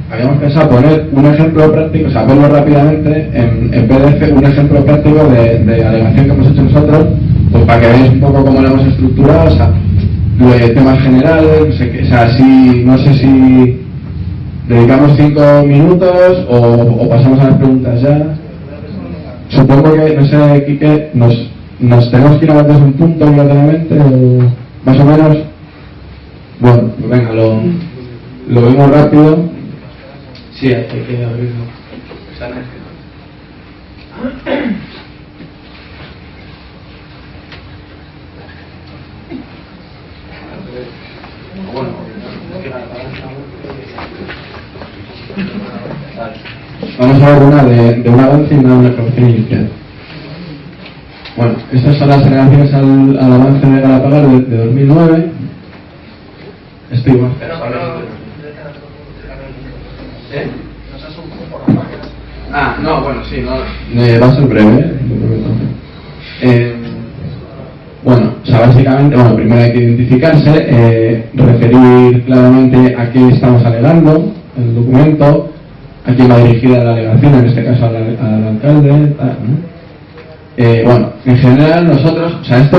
Speaker 5: Habíamos pensado poner un ejemplo práctico, o sea, verlo rápidamente en PDF, un ejemplo práctico de alegación que hemos hecho nosotros, pues para que veáis un poco cómo lo hemos estructurado, o sea, temas generales, no sé si dedicamos 5 minutos o pasamos a las preguntas ya. Supongo que, no sé, Quique, ¿Nos tenemos que ir a desde un punto obligatoriamente o más o menos? Bueno, pues venga, lo vemos rápido. Sí, hay que abrirlo. Vamos a ver de un avance y una reflexión inicial. Bueno, estas son las alegaciones al avance de Galapagar de 2009. Estoy igual. ¿Eh? Ah, no, bueno, sí, no. Va a ser breve, bueno, o sea, básicamente, bueno, primero hay que identificarse, referir claramente a qué estamos alegando en el documento, a quién va dirigida la alegación, en este caso al alcalde, tal, ¿no? Bueno, en general nosotros, o sea, esto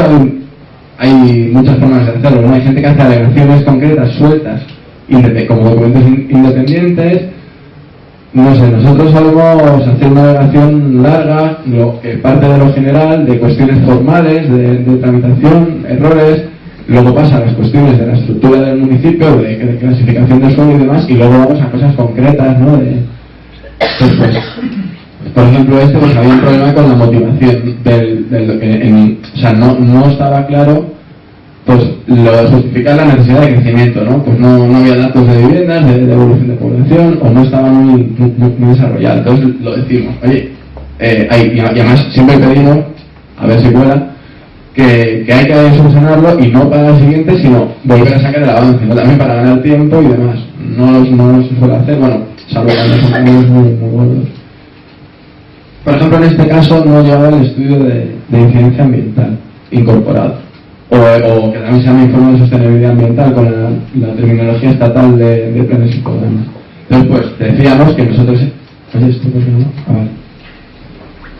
Speaker 5: hay muchas formas de hacerlo, ¿no? Hay gente que hace alegaciones concretas, sueltas, como documentos independientes. No sé, nosotros solemos hacer una alegación larga, que parte de lo general, de cuestiones formales, de tramitación, errores, luego pasa a las cuestiones de la estructura del municipio, de clasificación de suelo y demás, y luego vamos a cosas concretas, ¿no? Pues, por ejemplo, pues había un problema con la motivación o sea, no estaba claro, pues lo de justificar la necesidad de crecimiento, ¿no? Pues no había datos de viviendas, de evolución de población, o no estaba muy desarrollado. Entonces lo decimos, oye, y además siempre pedimos, a ver si cuela, que hay que solucionarlo y no para el siguiente, sino volver a sacar el avance, ¿no? También para ganar tiempo y demás. No se suele hacer, bueno, salvo cuando son cambios muy gordos. Por ejemplo, en este caso no llevaba el estudio de incidencia ambiental incorporado. O que también se llama informe de sostenibilidad ambiental con la terminología estatal de planes y programas. Entonces, pues, decíamos que nosotros... Oye, ¿esto por qué no? Vale.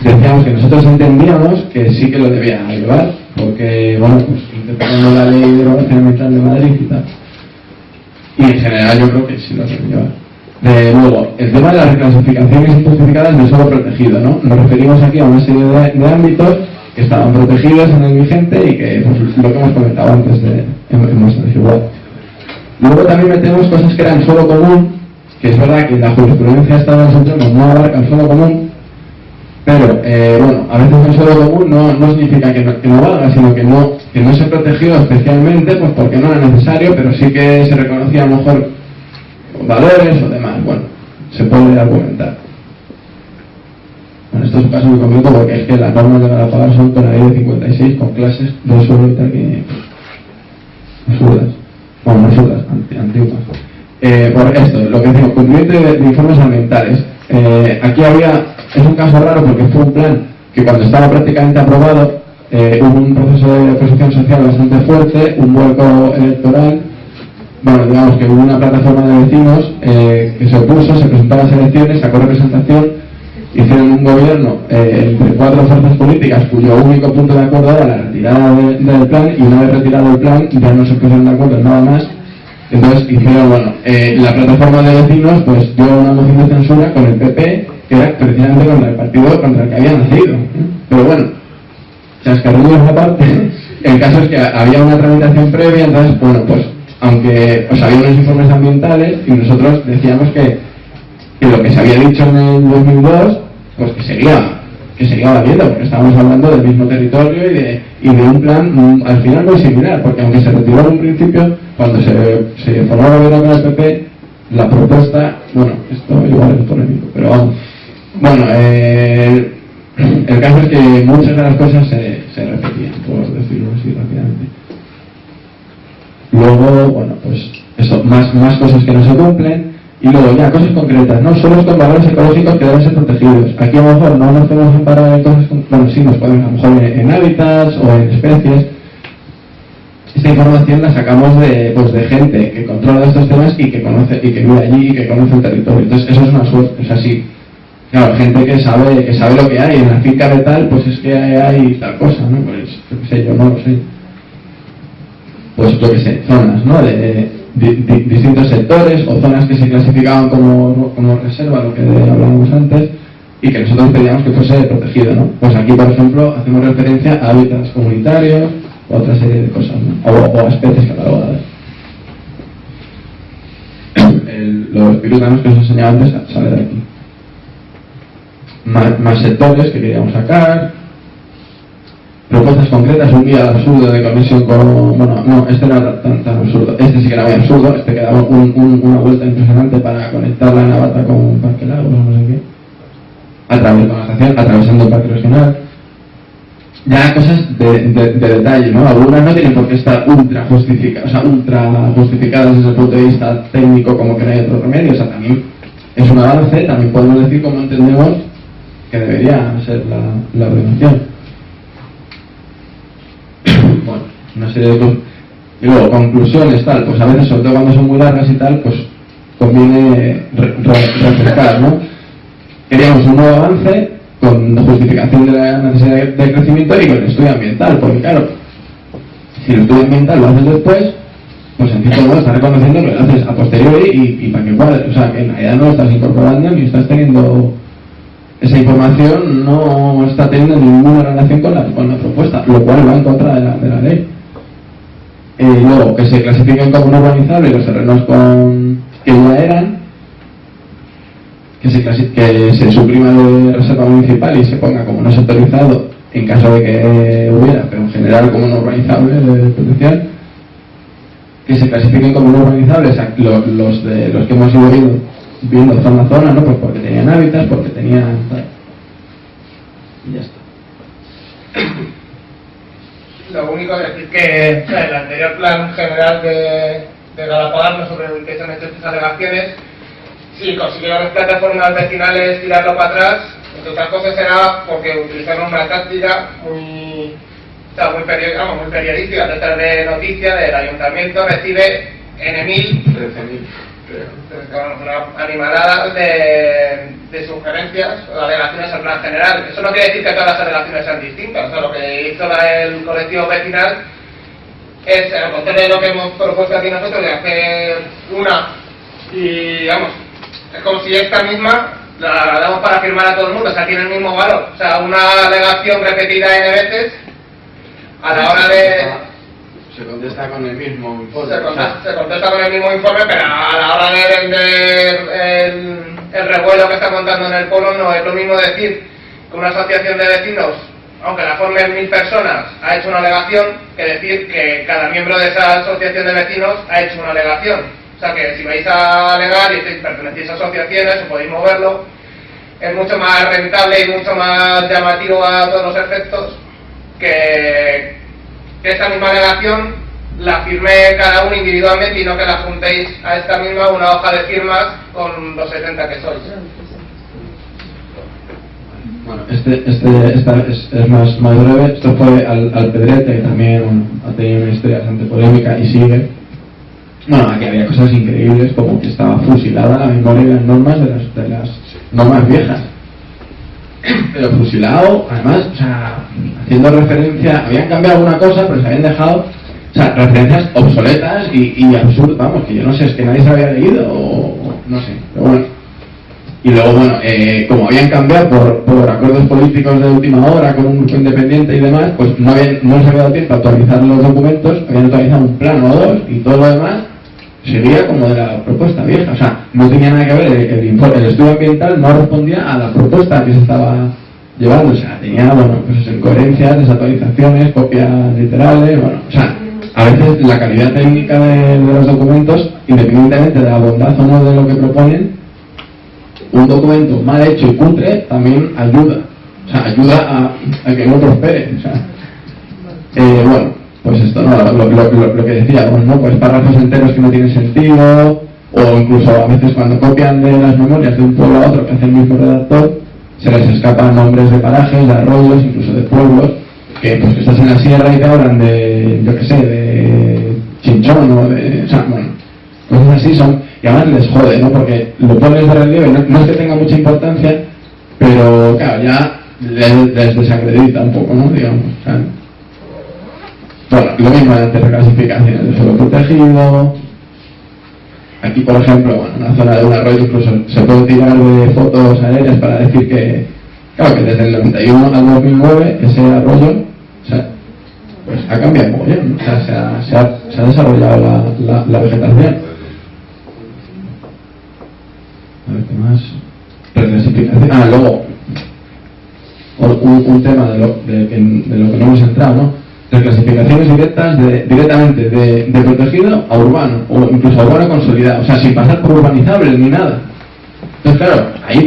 Speaker 5: Decíamos que nosotros entendíamos que sí que lo debía llevar, porque, bueno, pues, interpretando la ley de evaluación ambiental de Madrid y tal. Y en general yo creo que sí lo debe llevar. Luego, el tema de las reclasificaciones injustificadas de suelo protegido, ¿no? Nos referimos aquí a una serie de ámbitos que estaban protegidos en el vigente y que, pues, lo que hemos comentado antes en nuestra desigualdad. Luego también metemos cosas que eran suelo común, que es verdad que la jurisprudencia Estado del Supremo no abarca el suelo común, pero bueno, a veces el suelo común no significa que no valga, sino que no se protegió especialmente, pues porque no era necesario, pero sí que se reconocía a lo mejor valores o demás. Bueno, se puede argumentar. Bueno, esto es un caso muy concreto porque es que las normas de Galapagar son con la ley de 56 con clases de suelo y tal que absurdas. Bueno, absurdas, antiguas. Por esto, lo que decimos, cumplimiento de informes ambientales. Aquí es un caso raro porque fue un plan que cuando estaba prácticamente aprobado hubo un proceso de oposición social bastante fuerte, un vuelco electoral. Bueno, digamos que hubo una plataforma de vecinos que se opuso, se presentó a las elecciones, sacó representación. Hicieron un gobierno entre 4 fuerzas políticas cuyo único punto de acuerdo era la retirada del plan, y una vez retirado el plan ya no se pusieron de acuerdo en nada más. Entonces hicieron, bueno, la plataforma de vecinos pues dio una moción de censura con el PP, que era precisamente contra el partido contra el que había nacido. Pero bueno, chascarrillos aparte, el caso es que había una tramitación previa, entonces, bueno, pues aunque había unos informes ambientales y nosotros decíamos que lo que se había dicho en el 2002, pues que seguía valiendo, porque estábamos hablando del mismo territorio y de un plan al final muy similar, porque aunque se retiró en un principio, cuando se formó el gobierno con el PP, la propuesta, bueno, esto igual es polémico, pero vamos. Bueno, el caso es que muchas de las cosas se repetían, por decirlo así rápidamente. Luego, bueno, pues eso, más cosas que no se cumplen. Y luego ya, cosas concretas, ¿no? Suelos con valores ecológicos que deben ser protegidos. Aquí a lo mejor no nos podemos amparar en cosas, bueno, sí, nos podemos a lo mejor en hábitats o en especies. Esta información la sacamos de gente que controla estos temas y que conoce, y que vive allí y que conoce el territorio. Entonces eso es una suerte, es así. Claro, gente que sabe lo que hay, en la finca de tal, pues es que hay tal cosa, ¿no? Pues, yo qué sé, yo no lo sé. Pues yo qué sé, zonas, ¿no? De distintos sectores o zonas que se clasificaban como reserva, lo que hablábamos antes, y que nosotros pedíamos que fuese protegido, ¿no? Pues aquí, por ejemplo, hacemos referencia a hábitats comunitarios o a otra serie de cosas, ¿no? O a especies catalogadas. Los pirútanos que os enseñaba antes sale de aquí. Más sectores que queríamos sacar, propuestas concretas, un guía absurdo de conexión con... Bueno, no, este no era tan absurdo, este sí que era muy absurdo, este que daba una vuelta impresionante para conectar la Navata con Parque Lagos, no sé qué, a través de la estación, atravesando el parque regional. Ya cosas de detalle, ¿no? Algunas no tienen por qué estar ultra justificadas desde el punto de vista técnico, como que no hay otro remedio. O sea, también es un avance, también podemos decir cómo entendemos que debería ser la ordenación. Bueno, una serie de cosas. Y luego, conclusiones, tal, pues a veces, sobre todo cuando son muy largas y tal, pues conviene refrescar, ¿no? Queríamos un nuevo avance con justificación de la necesidad de crecimiento y con el estudio ambiental, porque claro, si el estudio ambiental lo haces después, pues en cierto modo estás reconociendo que lo haces a posteriori y para que cuadre, o sea, que en realidad no lo estás incorporando ni estás teniendo esa información, no está teniendo ninguna relación con la propuesta, lo cual va en contra de la ley. Luego, que se clasifiquen como no urbanizables los terrenos que ya eran, que se suprima de reserva municipal y se ponga como no sectorizado en caso de que hubiera, pero en general como no urbanizable de protección, que se clasifiquen como no urbanizables los que hemos ido viendo zona a zona, ¿no? Pues porque tenían hábitats, porque tenían tal. Y ya está.
Speaker 1: Lo único es decir que el anterior plan general de Galapagar, sobre el que se han hecho estas alegaciones, sí consiguieron las plataformas vecinales tirarlo para atrás, entre otras cosas era porque utilizaron una táctica muy periodística, detrás de noticias del ayuntamiento recibe N.000,
Speaker 2: 13.000,
Speaker 1: una animalada de sugerencias o alegaciones al plan general. Eso no quiere decir que todas las alegaciones sean distintas, o sea, lo que hizo el colectivo vecinal es, al contrario de lo que hemos propuesto aquí nosotros, de hacer una y vamos, es como si esta misma la damos para firmar a todo el mundo, o sea, tiene el mismo valor. O sea, una alegación repetida N veces, a la hora de...
Speaker 2: Se contesta con el mismo informe.
Speaker 1: Se contesta con el mismo informe, pero a la hora de vender el revuelo que está montando en el pueblo, no es lo mismo decir que una asociación de vecinos, aunque la formen 1000 personas, ha hecho una alegación, que decir que cada miembro de esa asociación de vecinos ha hecho una alegación. O sea que si vais a alegar y pertenecéis a asociaciones o podéis moverlo, es mucho más rentable y mucho más llamativo a todos los efectos que esta misma alegación la firme cada uno individualmente y no que la juntéis a esta misma una hoja de firmas con los 70 que sois.
Speaker 5: Bueno, esta es más breve. Esto fue al Pedrete, que también ha tenido una historia bastante polémica y sigue. Bueno, aquí había cosas increíbles, como que estaba fusilada la memoria y las normas de las normas viejas. Pero fusilado, además, o sea, haciendo referencia, habían cambiado alguna cosa, pero se habían dejado, o sea, referencias obsoletas y absurdas, vamos, que yo no sé, es que nadie se había leído, o no sé, pero bueno. Y luego, bueno, como habían cambiado por acuerdos políticos de última hora con un grupo independiente y demás, pues no se había dado tiempo a actualizar los documentos, habían actualizado un plan o dos y todo lo demás seguía como de la propuesta vieja. O sea, no tenía nada que ver, el estudio ambiental no respondía a la propuesta que se estaba llevando. O sea, tenía, bueno, pues incoherencias, desactualizaciones, copias literales, bueno, o sea, a veces la calidad técnica de los documentos, independientemente de la bondad o no de lo que proponen, un documento mal hecho y cutre también ayuda. O sea, ayuda a que no prospere. O sea, bueno, pues esto, ¿no? Lo que decíamos, ¿no? Pues párrafos enteros que no tienen sentido, o incluso a veces cuando copian de las memorias de un pueblo a otro que hace el mismo redactor, se les escapan nombres de parajes, de arroyos, incluso de pueblos, que pues que estás en la sierra y te hablan de, yo qué sé, de Chinchón o de... O sea, bueno, cosas así son... Y además les jode, ¿no? Porque lo pones de relieve, no es que tenga mucha importancia, pero claro, ya les desacredita un poco, ¿no? Digamos, o sea, bueno, lo mismo de reclasificaciones de suelo protegido. aquí, por ejemplo, bueno, en una zona de un arroyo incluso se puede tirar de fotos aéreas para decir que, claro, que desde el 91 al 2009 ese arroyo, o sea, pues ha cambiado muy bien, ¿no? O sea, se ha desarrollado la vegetación. A ver, ¿qué más? Reclasificación. Luego, un tema de lo que no hemos entrado, ¿no? Reclasificaciones directas directamente de protegido a urbano, o incluso a urbano consolidado, o sea, sin pasar por urbanizable ni nada. Entonces, claro, ahí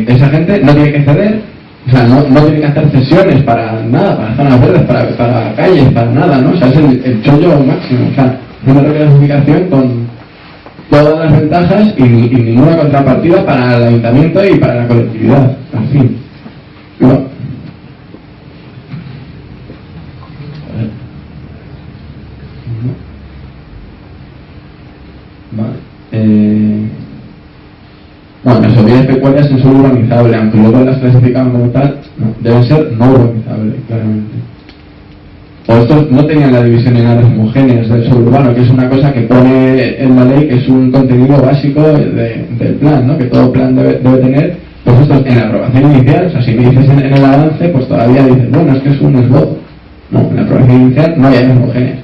Speaker 5: esa gente no tiene que ceder, o sea, no tiene que hacer cesiones para nada, para zonas verdes, para calles, para nada, ¿no? O sea, es el chollo máximo, o sea, una reclasificación con todas las ventajas y ninguna contrapartida para el ayuntamiento y para la colectividad, al fin. Bueno, bueno, las ovillas pecuarias no son urbanizables, aunque luego las clasificaban como tal, no, deben ser no urbanizables, claramente. O estos no tenían la división en áreas homogéneas del suelo urbano, que es una cosa que pone en la ley, que es un contenido básico del plan, ¿no? Que todo plan debe tener. Pues esto en la aprobación inicial, o sea, si me dices en el avance, pues todavía dices, bueno, es que es un esbozo. No, en la aprobación inicial no hay áreas homogéneas.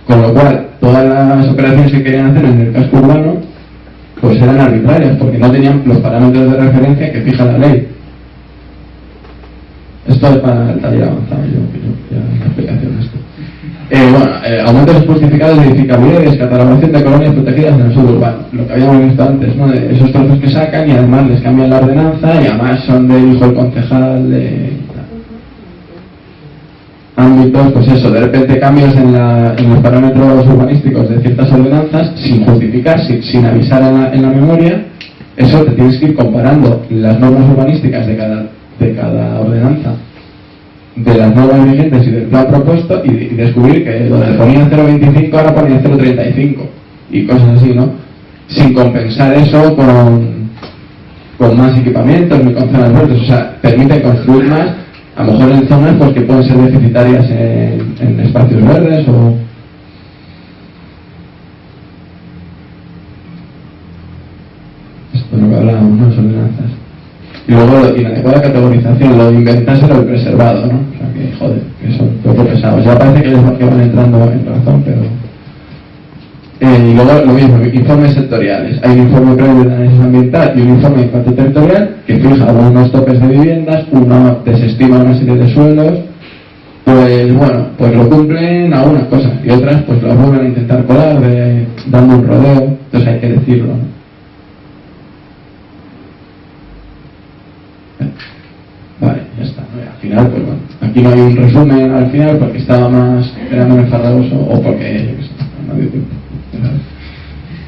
Speaker 5: Con lo cual, todas las operaciones que querían hacer en el casco urbano, pues eran arbitrarias, porque no tenían los parámetros de referencia que fija la ley. Esto es para el taller avanzado, ya la explicación de esto. Aumentos justificados de edificabilidad y descatalogación de colonias protegidas en el suelo urbano. Lo que habíamos visto antes, ¿no? De esos trozos que sacan y además les cambian la ordenanza y además son del hijo del concejal de ámbitos, pues eso, de repente cambios en los parámetros urbanísticos de ciertas ordenanzas sin justificar, sin avisar en la memoria. Eso te tienes que ir comparando las normas urbanísticas de cada ordenanza, de las normas vigentes y del plan propuesto, y descubrir que donde ponía 0,25 ahora ponía 0,35 y cosas así, ¿no? Sin compensar eso con más equipamientos ni con zonas verdes. O sea, permite construir más, a lo mejor en zonas pues que pueden ser deficitarias en espacios verdes o... Esto no que hablábamos, ¿no? Las ordenanzas. Y luego la inadecuada categorización, lo de inventarse lo de preservado, ¿no? O sea que, joder, que son poco pesados. Ya parece que van entrando en razón, pero... y luego lo mismo, informes sectoriales. Hay un informe previo de análisis ambiental y un informe de impacto territorial que fija unos topes de viviendas, uno desestima una serie de suelos, pues bueno, pues lo cumplen algunas cosas y otras pues lo vuelven a intentar colar dando un rodeo, entonces hay que decirlo, ¿no? Vale, ya está, ¿no? Al final, pues bueno, aquí no hay un resumen al final porque estaba más quedándome farragoso o porque no dio tiempo.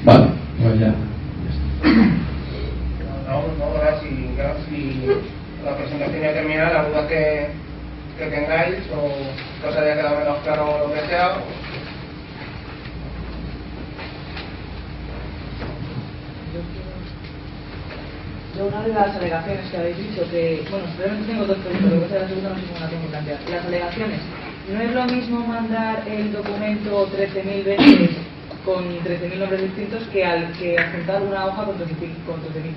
Speaker 5: Vale, pues ya.
Speaker 1: Ahora si la presentación ya termina, la duda que tengáis o que os haya quedado menos claro lo que sea.
Speaker 6: Yo una de las alegaciones que habéis dicho que, bueno, realmente tengo dos preguntas, lo que sea la segunda no sé cómo la tengo planteada. Las alegaciones, ¿no es lo mismo mandar el documento 13.000 veces con 13.000 nombres distintos que adjuntar una hoja con 13.000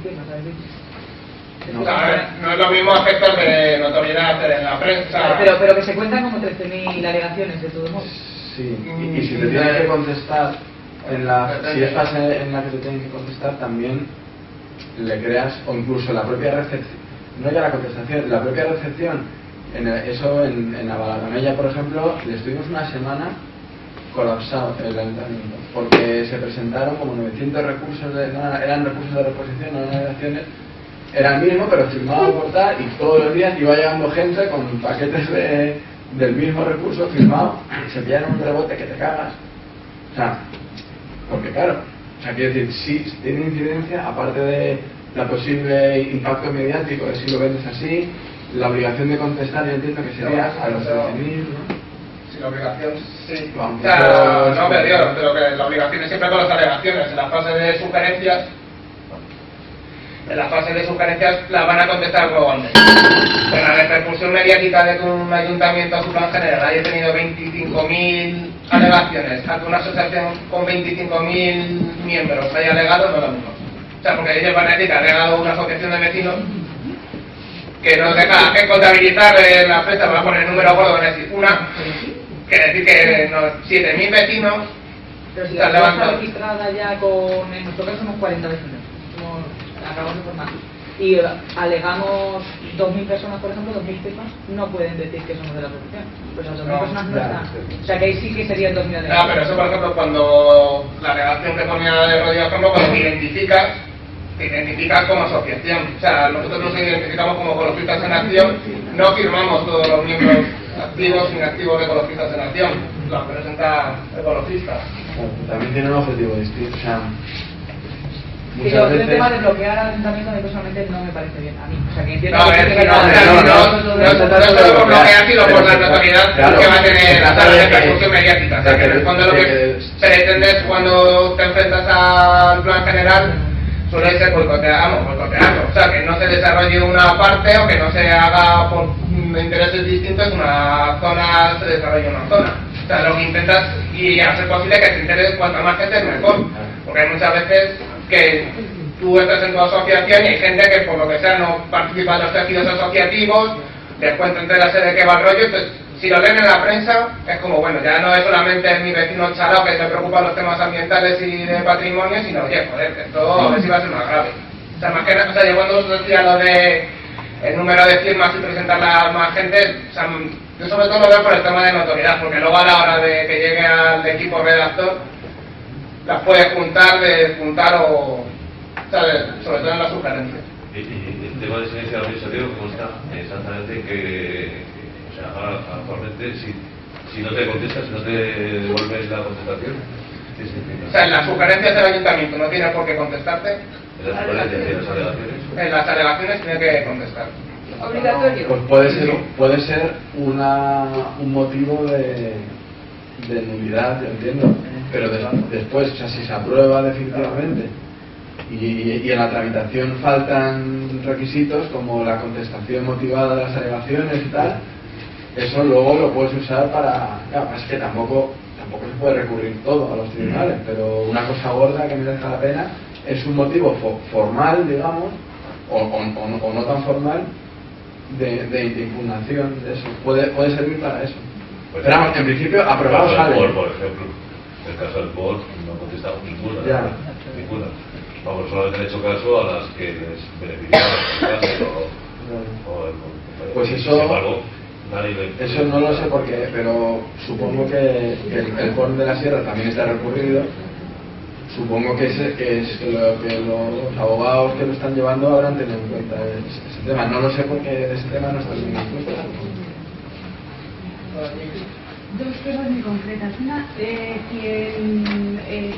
Speaker 6: firmas, habéis dicho?
Speaker 1: No es lo mismo a efectos de notoriedad en la prensa.
Speaker 6: Pero que se cuentan como 13.000 alegaciones de todos modos.
Speaker 2: Sí, y si te tienen que contestar si estás en la que te tienen que contestar, también le creas, o incluso la propia recepción, no ya la contestación, la propia recepción, en Navalargamella, por ejemplo, le estuvimos una semana colapsado el ayuntamiento, porque se presentaron como 900 recursos, eran recursos de reposición, no eran alegaciones, era el mismo, pero firmado por tal, y todos los días iba llegando gente con paquetes del mismo recurso firmado, y se pillaron un rebote que te cagas. O sea, porque claro, o sea, quiero decir, sí tiene incidencia, aparte de la posible impacto mediático de si lo vendes así, la obligación de contestar, yo entiendo que sería a los 13.000, ¿no?
Speaker 1: Sí, la obligación, sí.
Speaker 2: Vamos,
Speaker 1: o sea, no me digo, pero que la obligación es siempre con las alegaciones. En la fase de sugerencias, las van a contestar globalmente. En la repercusión mediática de que un ayuntamiento o su plan general haya tenido 25.000 alegaciones, a que una asociación con 25.000 miembros haya alegado, no es lo mismo. O sea, porque ellos van a decir que ha alegado una asociación de vecinos que no deja que contabilizar la prensa, va a poner el número gordo, van a decir una, que decir que 7.000 vecinos.
Speaker 6: Pero si
Speaker 1: se
Speaker 6: la
Speaker 1: han
Speaker 6: plaza
Speaker 1: levantado.
Speaker 6: registrada ya con, en nuestro caso somos 40 vecinos, acabamos de formar, y alegamos 2.000 personas, por ejemplo, 2.000 firmas, no pueden decir que somos de la asociación. Pues las 2.000
Speaker 1: No,
Speaker 6: personas no
Speaker 5: claro.
Speaker 6: están. O sea que ahí sí que serían 2.000
Speaker 1: No,
Speaker 6: alegaciones.
Speaker 1: pero eso, por ejemplo, cuando la alegación que ponía de Rodrigo Campo, cuando te identificas como asociación. O sea, nosotros nos identificamos como ecologistas en acción, no firmamos todos los miembros activos e inactivos de ecologistas en acción, la presenta ecologistas.
Speaker 2: También tiene un objetivo distinto. O sea,
Speaker 6: Y
Speaker 2: muchas
Speaker 6: el
Speaker 2: veces.
Speaker 6: tema de bloquear al ayuntamiento a mí personalmente no me parece bien, a mí. O sea que entiendo
Speaker 1: No, a
Speaker 6: que
Speaker 1: ver,
Speaker 6: sí
Speaker 1: si
Speaker 6: que
Speaker 1: no,
Speaker 6: cada-
Speaker 1: no solo por bloquear, sino por la notoriedad
Speaker 2: Claro,
Speaker 1: que va a tener
Speaker 2: se
Speaker 1: la
Speaker 2: trata de
Speaker 1: repercusión mediática. O sea, que en el fondo lo que
Speaker 2: que-
Speaker 1: pretende es cuando te enfrentas al plan general, suele ser boicotearlo. O sea, que no se desarrolle una parte o que no se haga por intereses distintos, una zona se desarrolle una zona. O sea, lo que intentas, y a ser posible que te interese cuanta más gente mejor. Porque hay muchas veces que tú estás en tu asociación y hay gente que por lo que sea no participa en los tejidos asociativos, después entre la sede que va el rollo, entonces si lo leen en la prensa es como, bueno, ya no es solamente mi vecino chalao que se preocupa los temas ambientales y de patrimonio, sino, oye, joder, que esto a ver si va a ser más grave. O sea, más que nada, o sea, yo cuando os decía lo de el número de firmas y presentarla a más gente, o sea, yo sobre todo lo veo por el tema de notoriedad, porque luego a la hora de que llegue al equipo redactor, las puede juntar o ¿sabes? Sobre todo en las sugerencias.
Speaker 8: Y el tema de silencio administrativo consta exactamente que, o sea, ahora actualmente, si no te contestas, si no te devuelves la contestación, ¿qué significa?
Speaker 1: O sea, en las sugerencias del ayuntamiento no tiene por qué contestarte,
Speaker 8: En las sugerencias y en las alegaciones.
Speaker 1: en las alegaciones tiene que contestar.
Speaker 4: Obligatorio.
Speaker 2: Pues puede ser un motivo de nulidad, yo entiendo, pero después, o sea, si se aprueba definitivamente y en la tramitación faltan requisitos como la contestación motivada de las alegaciones y tal, eso luego lo puedes usar para... Claro, es que tampoco se puede recurrir todo a los tribunales, pero una cosa gorda que merezca la pena es un motivo formal, digamos, o no tan formal, de impugnación de eso. Puede servir para eso.
Speaker 8: Pues,
Speaker 2: Pero vamos, en principio aprobado
Speaker 8: el
Speaker 2: sale.
Speaker 8: BOR, por ejemplo, en el caso del BOR no contestamos ninguna.
Speaker 2: Ya.
Speaker 8: Ninguna. Vamos, solamente han hecho caso a las que les beneficiaban
Speaker 2: Pues
Speaker 8: sin
Speaker 2: eso-
Speaker 8: embargo, nadie le-
Speaker 2: Eso no lo sé por qué, pero supongo que el POR de la Sierra también está recurrido. Supongo que lo que los abogados que lo están llevando habrán tenido en cuenta ese tema. No lo sé porque de ese tema no está bien expuesto.
Speaker 9: Dos cosas muy concretas. Una,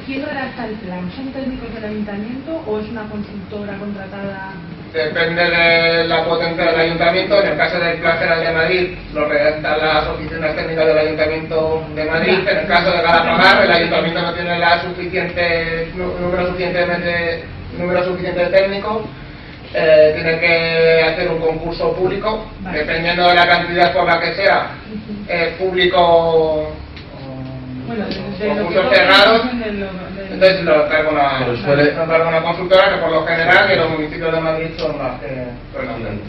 Speaker 9: ¿quién redacta el plan? ¿Son técnicos del ayuntamiento o es una consultora contratada?
Speaker 1: Depende de la potencia del ayuntamiento. En el caso del Plan General de Madrid lo redactan las oficinas técnicas del Ayuntamiento de Madrid. En el caso de Galapagar, el ayuntamiento no tiene número suficiente de técnicos. Tiene que hacer un concurso público,
Speaker 9: Vale.
Speaker 1: dependiendo de la cantidad por la que sea, público,
Speaker 9: Bueno,
Speaker 1: concursos cerrados. Entonces lo carga una consultora que por lo general en los municipios de Madrid son las que redactan.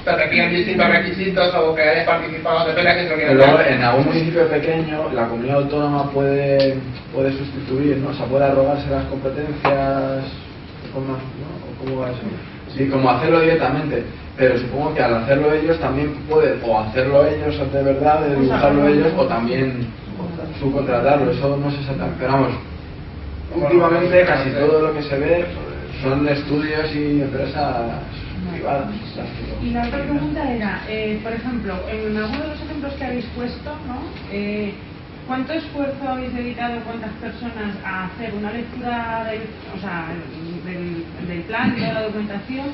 Speaker 1: O sea, te piden distintos requisitos o que hayas participado, depende de quién lo
Speaker 2: Pero
Speaker 1: quiera.
Speaker 2: luego, en algún municipio pequeño, la comunidad autónoma puede sustituir, ¿no? O sea, puede arrogarse las competencias. ¿Cómo va eso? Sí, como hacerlo directamente. Pero supongo que al hacerlo ellos también pueden, o hacerlo ellos de verdad, de dibujarlo ellos, o también subcontratarlo. Eso no sé exactamente. Pero vamos, últimamente casi todo lo que se ve son estudios y empresas privadas.
Speaker 9: Y la otra pregunta era, por ejemplo, en alguno de los ejemplos que habéis puesto, ¿no? ¿Cuánto esfuerzo habéis dedicado, cuántas personas a hacer una lectura del plan, de la documentación,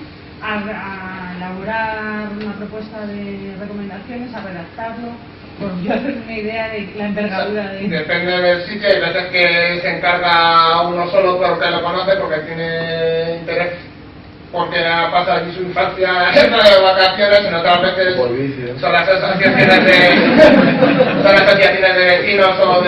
Speaker 9: a elaborar una propuesta de recomendaciones, a redactarlo? Por yo hacer una idea de la envergadura de...
Speaker 1: Depende del sitio, hay veces que se encarga uno solo porque lo conoce, porque tiene interés porque ha pasado allí su infancia de vacaciones, en otras veces son las asociaciones de vecinos o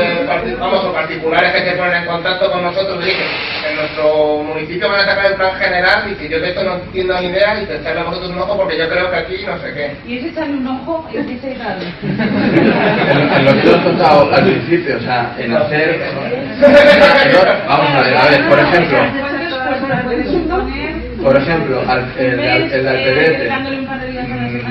Speaker 1: o particulares que se ponen en contacto con nosotros y dicen, en nuestro municipio van a sacar el plan general y que yo de esto no entiendo ni idea y que echarle a vosotros un ojo porque yo creo que aquí no sé qué.
Speaker 9: Y es echarle un ojo y es dice claro.
Speaker 2: En lo que os he contado al principio, o sea, en hacer... Vamos a ver, por ejemplo, el alpedete.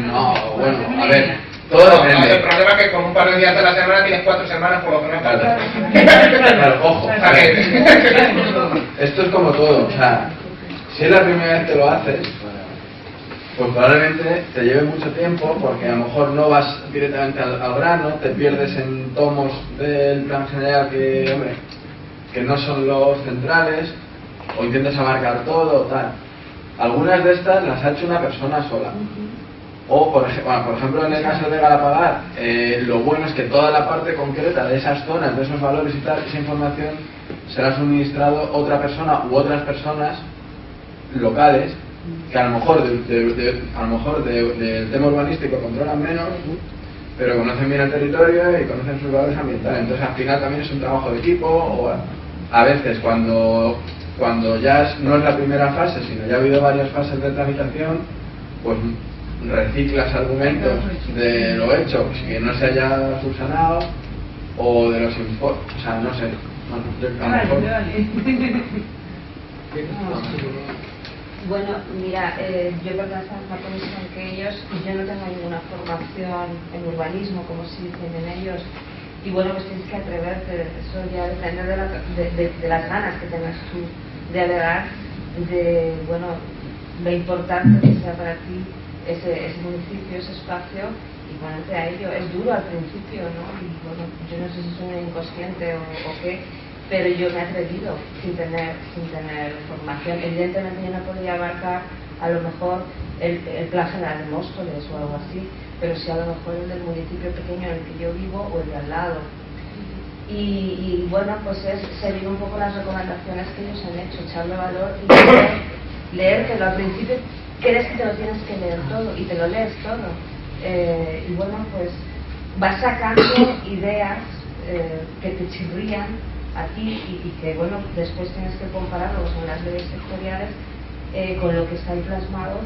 Speaker 2: No, bueno, a ver, todo depende.
Speaker 1: El problema es que con un par de días de la semana tienes 4 semanas por lo menos.
Speaker 2: Claro, ojo. Esto es como todo, o sea, si es la primera vez que lo haces, pues probablemente te lleve mucho tiempo porque a lo mejor no vas directamente al grano, te pierdes en tomos del plan general que no son los centrales, o intentas abarcar todo, tal. Algunas de estas las ha hecho una persona sola. O, por ejemplo, en el caso de Galapagar, lo bueno es que toda la parte concreta de esas zonas, de esos valores y tal, esa información será suministrado otra persona u otras personas locales que a lo mejor del tema urbanístico controlan menos, pero conocen bien el territorio y conocen sus valores ambientales. Entonces, al final también es un trabajo de equipo, o a veces cuando ya no es la primera fase, sino ya ha habido varias fases de tramitación, pues reciclas argumentos de lo hecho que no se haya subsanado o de los informes, o sea, no sé.
Speaker 10: Bueno, mira, yo pertenezco a una comisión que ellos, yo no tengo ninguna formación en urbanismo, como se dicen en ellos, y bueno, pues tienes que atreverte, eso ya depende de las ganas que tengas tú de alegar, de, bueno, lo importante que sea para ti ese municipio, ese espacio, y ponerte a ello. Es duro al principio, ¿no? Y bueno, yo no sé si soy un inconsciente o qué, pero yo me he atrevido sin tener formación. Evidentemente yo no podía abarcar a lo mejor el plan general de Móstoles o algo así, pero sí a lo mejor el del municipio pequeño en el que yo vivo o el de al lado. Y bueno, pues es seguir un poco las recomendaciones que ellos han hecho, echarle valor y leértelo. Al principio crees que te lo tienes que leer todo y te lo lees todo. Y bueno, pues vas sacando ideas que te chirrían a ti y que bueno, después tienes que compararlo con las leyes sectoriales, con lo que está ahí plasmado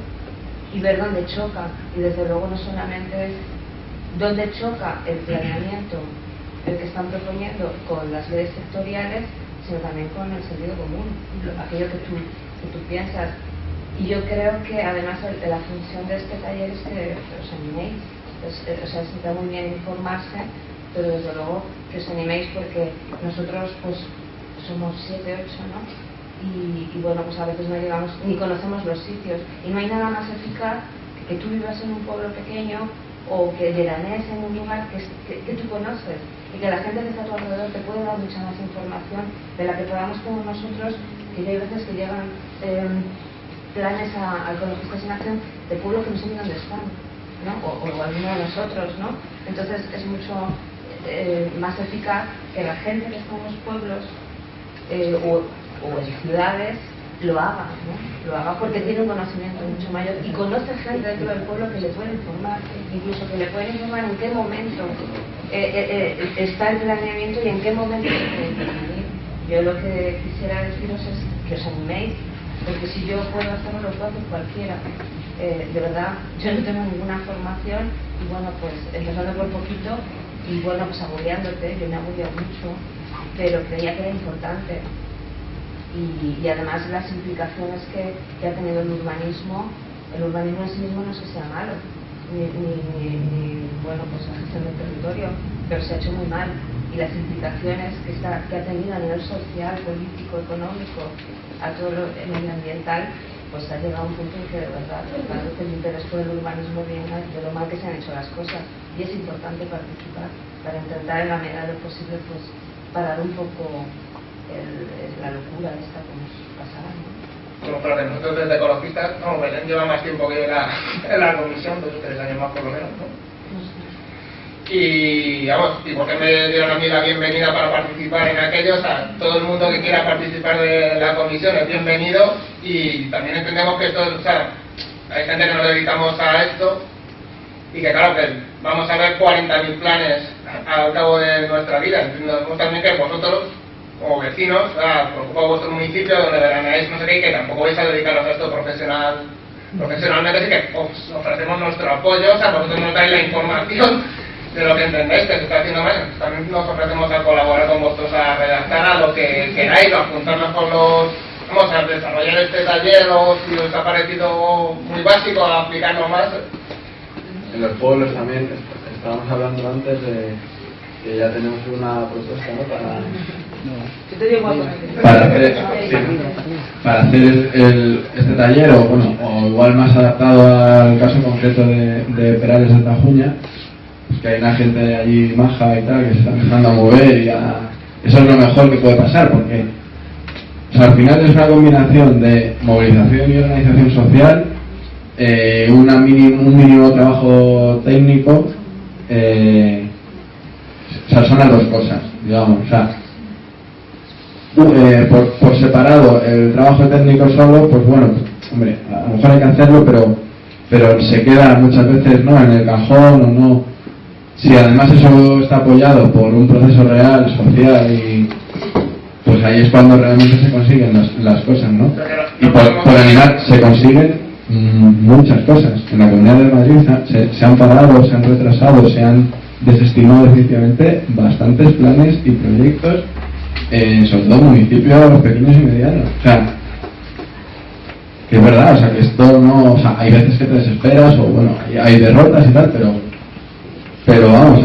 Speaker 10: y ver dónde choca. Y desde luego no solamente es dónde choca el planeamiento el que están proponiendo con las leyes sectoriales, sino también con el sentido común, aquello que tú piensas. Y yo creo que además la función de este taller es que os animéis, o sea, está muy bien informarse, pero desde luego que os animéis porque nosotros pues somos 7, 8, ¿no? Y bueno, pues a veces no llegamos, ni conocemos los sitios, y no hay nada más eficaz que tú vivas en un pueblo pequeño o que veranees en un lugar que tú conoces y que la gente que está a tu alrededor te puede dar mucha más información de la que podamos tener nosotros, que ya hay veces que llegan planes a ecologistas en acción de pueblos que no saben dónde están, ¿no? O alguno de nosotros, ¿no? Entonces es mucho más eficaz que la gente que está en los pueblos o en ciudades lo haga, ¿no? Lo haga porque tiene un conocimiento mucho mayor y conoce gente dentro del pueblo que le puede informar, incluso que le puede informar en qué momento está el planeamiento y en qué momento se puede intervenir. Yo lo que quisiera deciros es que os animéis, porque si yo puedo hacerlo, lo puede hacer cualquiera. De verdad, yo no tengo ninguna formación y bueno, pues empezando por poquito y bueno, pues agobiándote, yo me agobio mucho, pero creía que era importante. Y además las implicaciones que ha tenido el urbanismo en sí mismo no es que sea malo, ni bueno, pues la gestión del territorio, pero se ha hecho muy mal, y las implicaciones que ha tenido a nivel social, político, económico, a todo lo medioambiental, pues ha llegado a un punto en que de verdad el interés por el urbanismo viene de lo mal que se han hecho las cosas, y es importante participar para intentar en la medida de lo posible pues parar un poco la locura esta que nos pasará, ¿no?
Speaker 1: Bueno, pero que nosotros desde ecologistas, no, Belén lleva más tiempo que yo en la comisión, 2 o 3 años más por lo menos, ¿no? Y vamos, y porque me dieron a mí la bienvenida para participar en aquello. O sea, todo el mundo que quiera participar de la comisión es bienvenido, y también entendemos que esto, o sea, hay gente que nos dedicamos a esto y que claro, que vamos a ver 40.000 planes al cabo de nuestra vida. Entendemos también que vosotros, como vecinos, preocupa vuestro municipio donde veraneáis, no sé qué, y que tampoco vais a dedicaros a esto profesionalmente, así que os ofrecemos nuestro apoyo. O sea, vosotros nos dais la información de lo que entendéis que se está haciendo mal. También nos ofrecemos a colaborar con vosotros, a redactar a lo que queráis, a juntarnos con los... Vamos a desarrollar este taller, o si os ha parecido muy básico, a aplicarlo más.
Speaker 2: En los pueblos también, estábamos hablando antes de que ya tenemos una propuesta, ¿no?
Speaker 5: Para hacer este taller, o bueno, o igual más adaptado al caso concreto de Perales de Tajuña, pues que hay una gente allí maja y tal que se está empezando a mover, y eso es lo mejor que puede pasar, porque o sea, al final es una combinación de movilización y organización social, un mínimo trabajo técnico, o sea, son las dos cosas, digamos. O sea, por separado, el trabajo técnico solo, pues bueno, hombre, a lo mejor hay que hacerlo, pero se queda muchas veces, ¿no?, en el cajón, o no. Si además eso está apoyado por un proceso real, social, y pues ahí es cuando realmente se consiguen las cosas, ¿no? Y por animar se consiguen muchas cosas. En la Comunidad de Madrid se han parado, se han retrasado, se han desestimado definitivamente bastantes planes y proyectos, sobre todo municipios pequeños y medianos. O sea, que es verdad, o sea, que esto no, o sea, hay veces que te desesperas, o bueno, hay derrotas y tal, pero vamos, o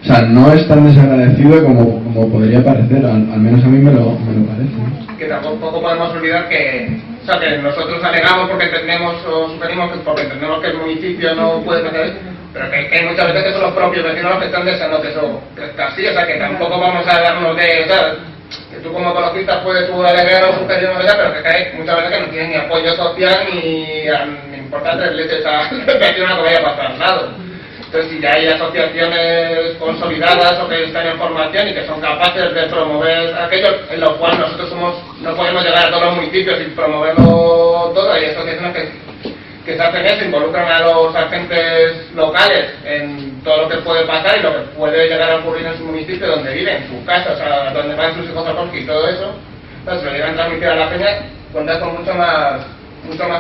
Speaker 5: sea, no es tan desagradecido como podría parecer, al menos a mí me lo parece, ¿no?
Speaker 1: Que tampoco podemos olvidar que, o sea, que nosotros alegamos porque entendemos, o sugerimos porque entendemos que el municipio no puede hacer esto, pero que muchas veces que son los propios vecinos los que están deseando que eso crezca así. O sea, que tampoco vamos a darnos de, o sea, que tú como ecologista puedes alegar o sugerir una cosa, pero que hay muchas veces que no tienen ni apoyo social ni importa tres leches a una que vaya para el lado. Entonces, si ya hay asociaciones consolidadas o que están en formación y que son capaces de promover aquello en lo cual nosotros no podemos llegar a todos los municipios y promoverlo todo, hay asociaciones que se hacen eso, involucran a los agentes locales en todo lo que puede pasar y lo que puede llegar a ocurrir en su municipio donde viven, en su casa, o sea, donde van sus hijos a colegio y todo eso. Entonces, se lo llegan a transmitir a la peña, cuentas con mucho más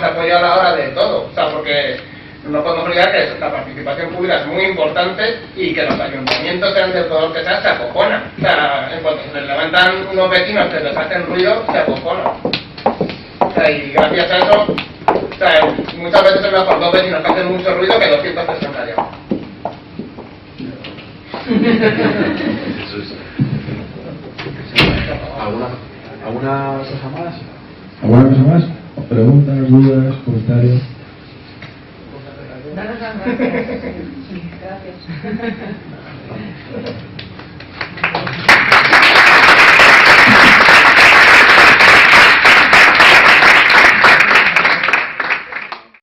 Speaker 1: apoyo a la hora de todo. O sea, porque no podemos olvidar que la participación pública es muy importante y que los ayuntamientos, sean de todo lo que sea, se acojonan. O sea, en cuanto se les levantan unos vecinos que les hacen ruido, se acojonan. O sea, y gracias a eso, o sea, muchas veces es mejor dos vecinos que hacen mucho ruido que 200 que están callados.
Speaker 2: ¿Alguna cosa más?
Speaker 5: ¿Alguna cosa más? ¿Preguntas, dudas, comentarios?
Speaker 6: Gracias.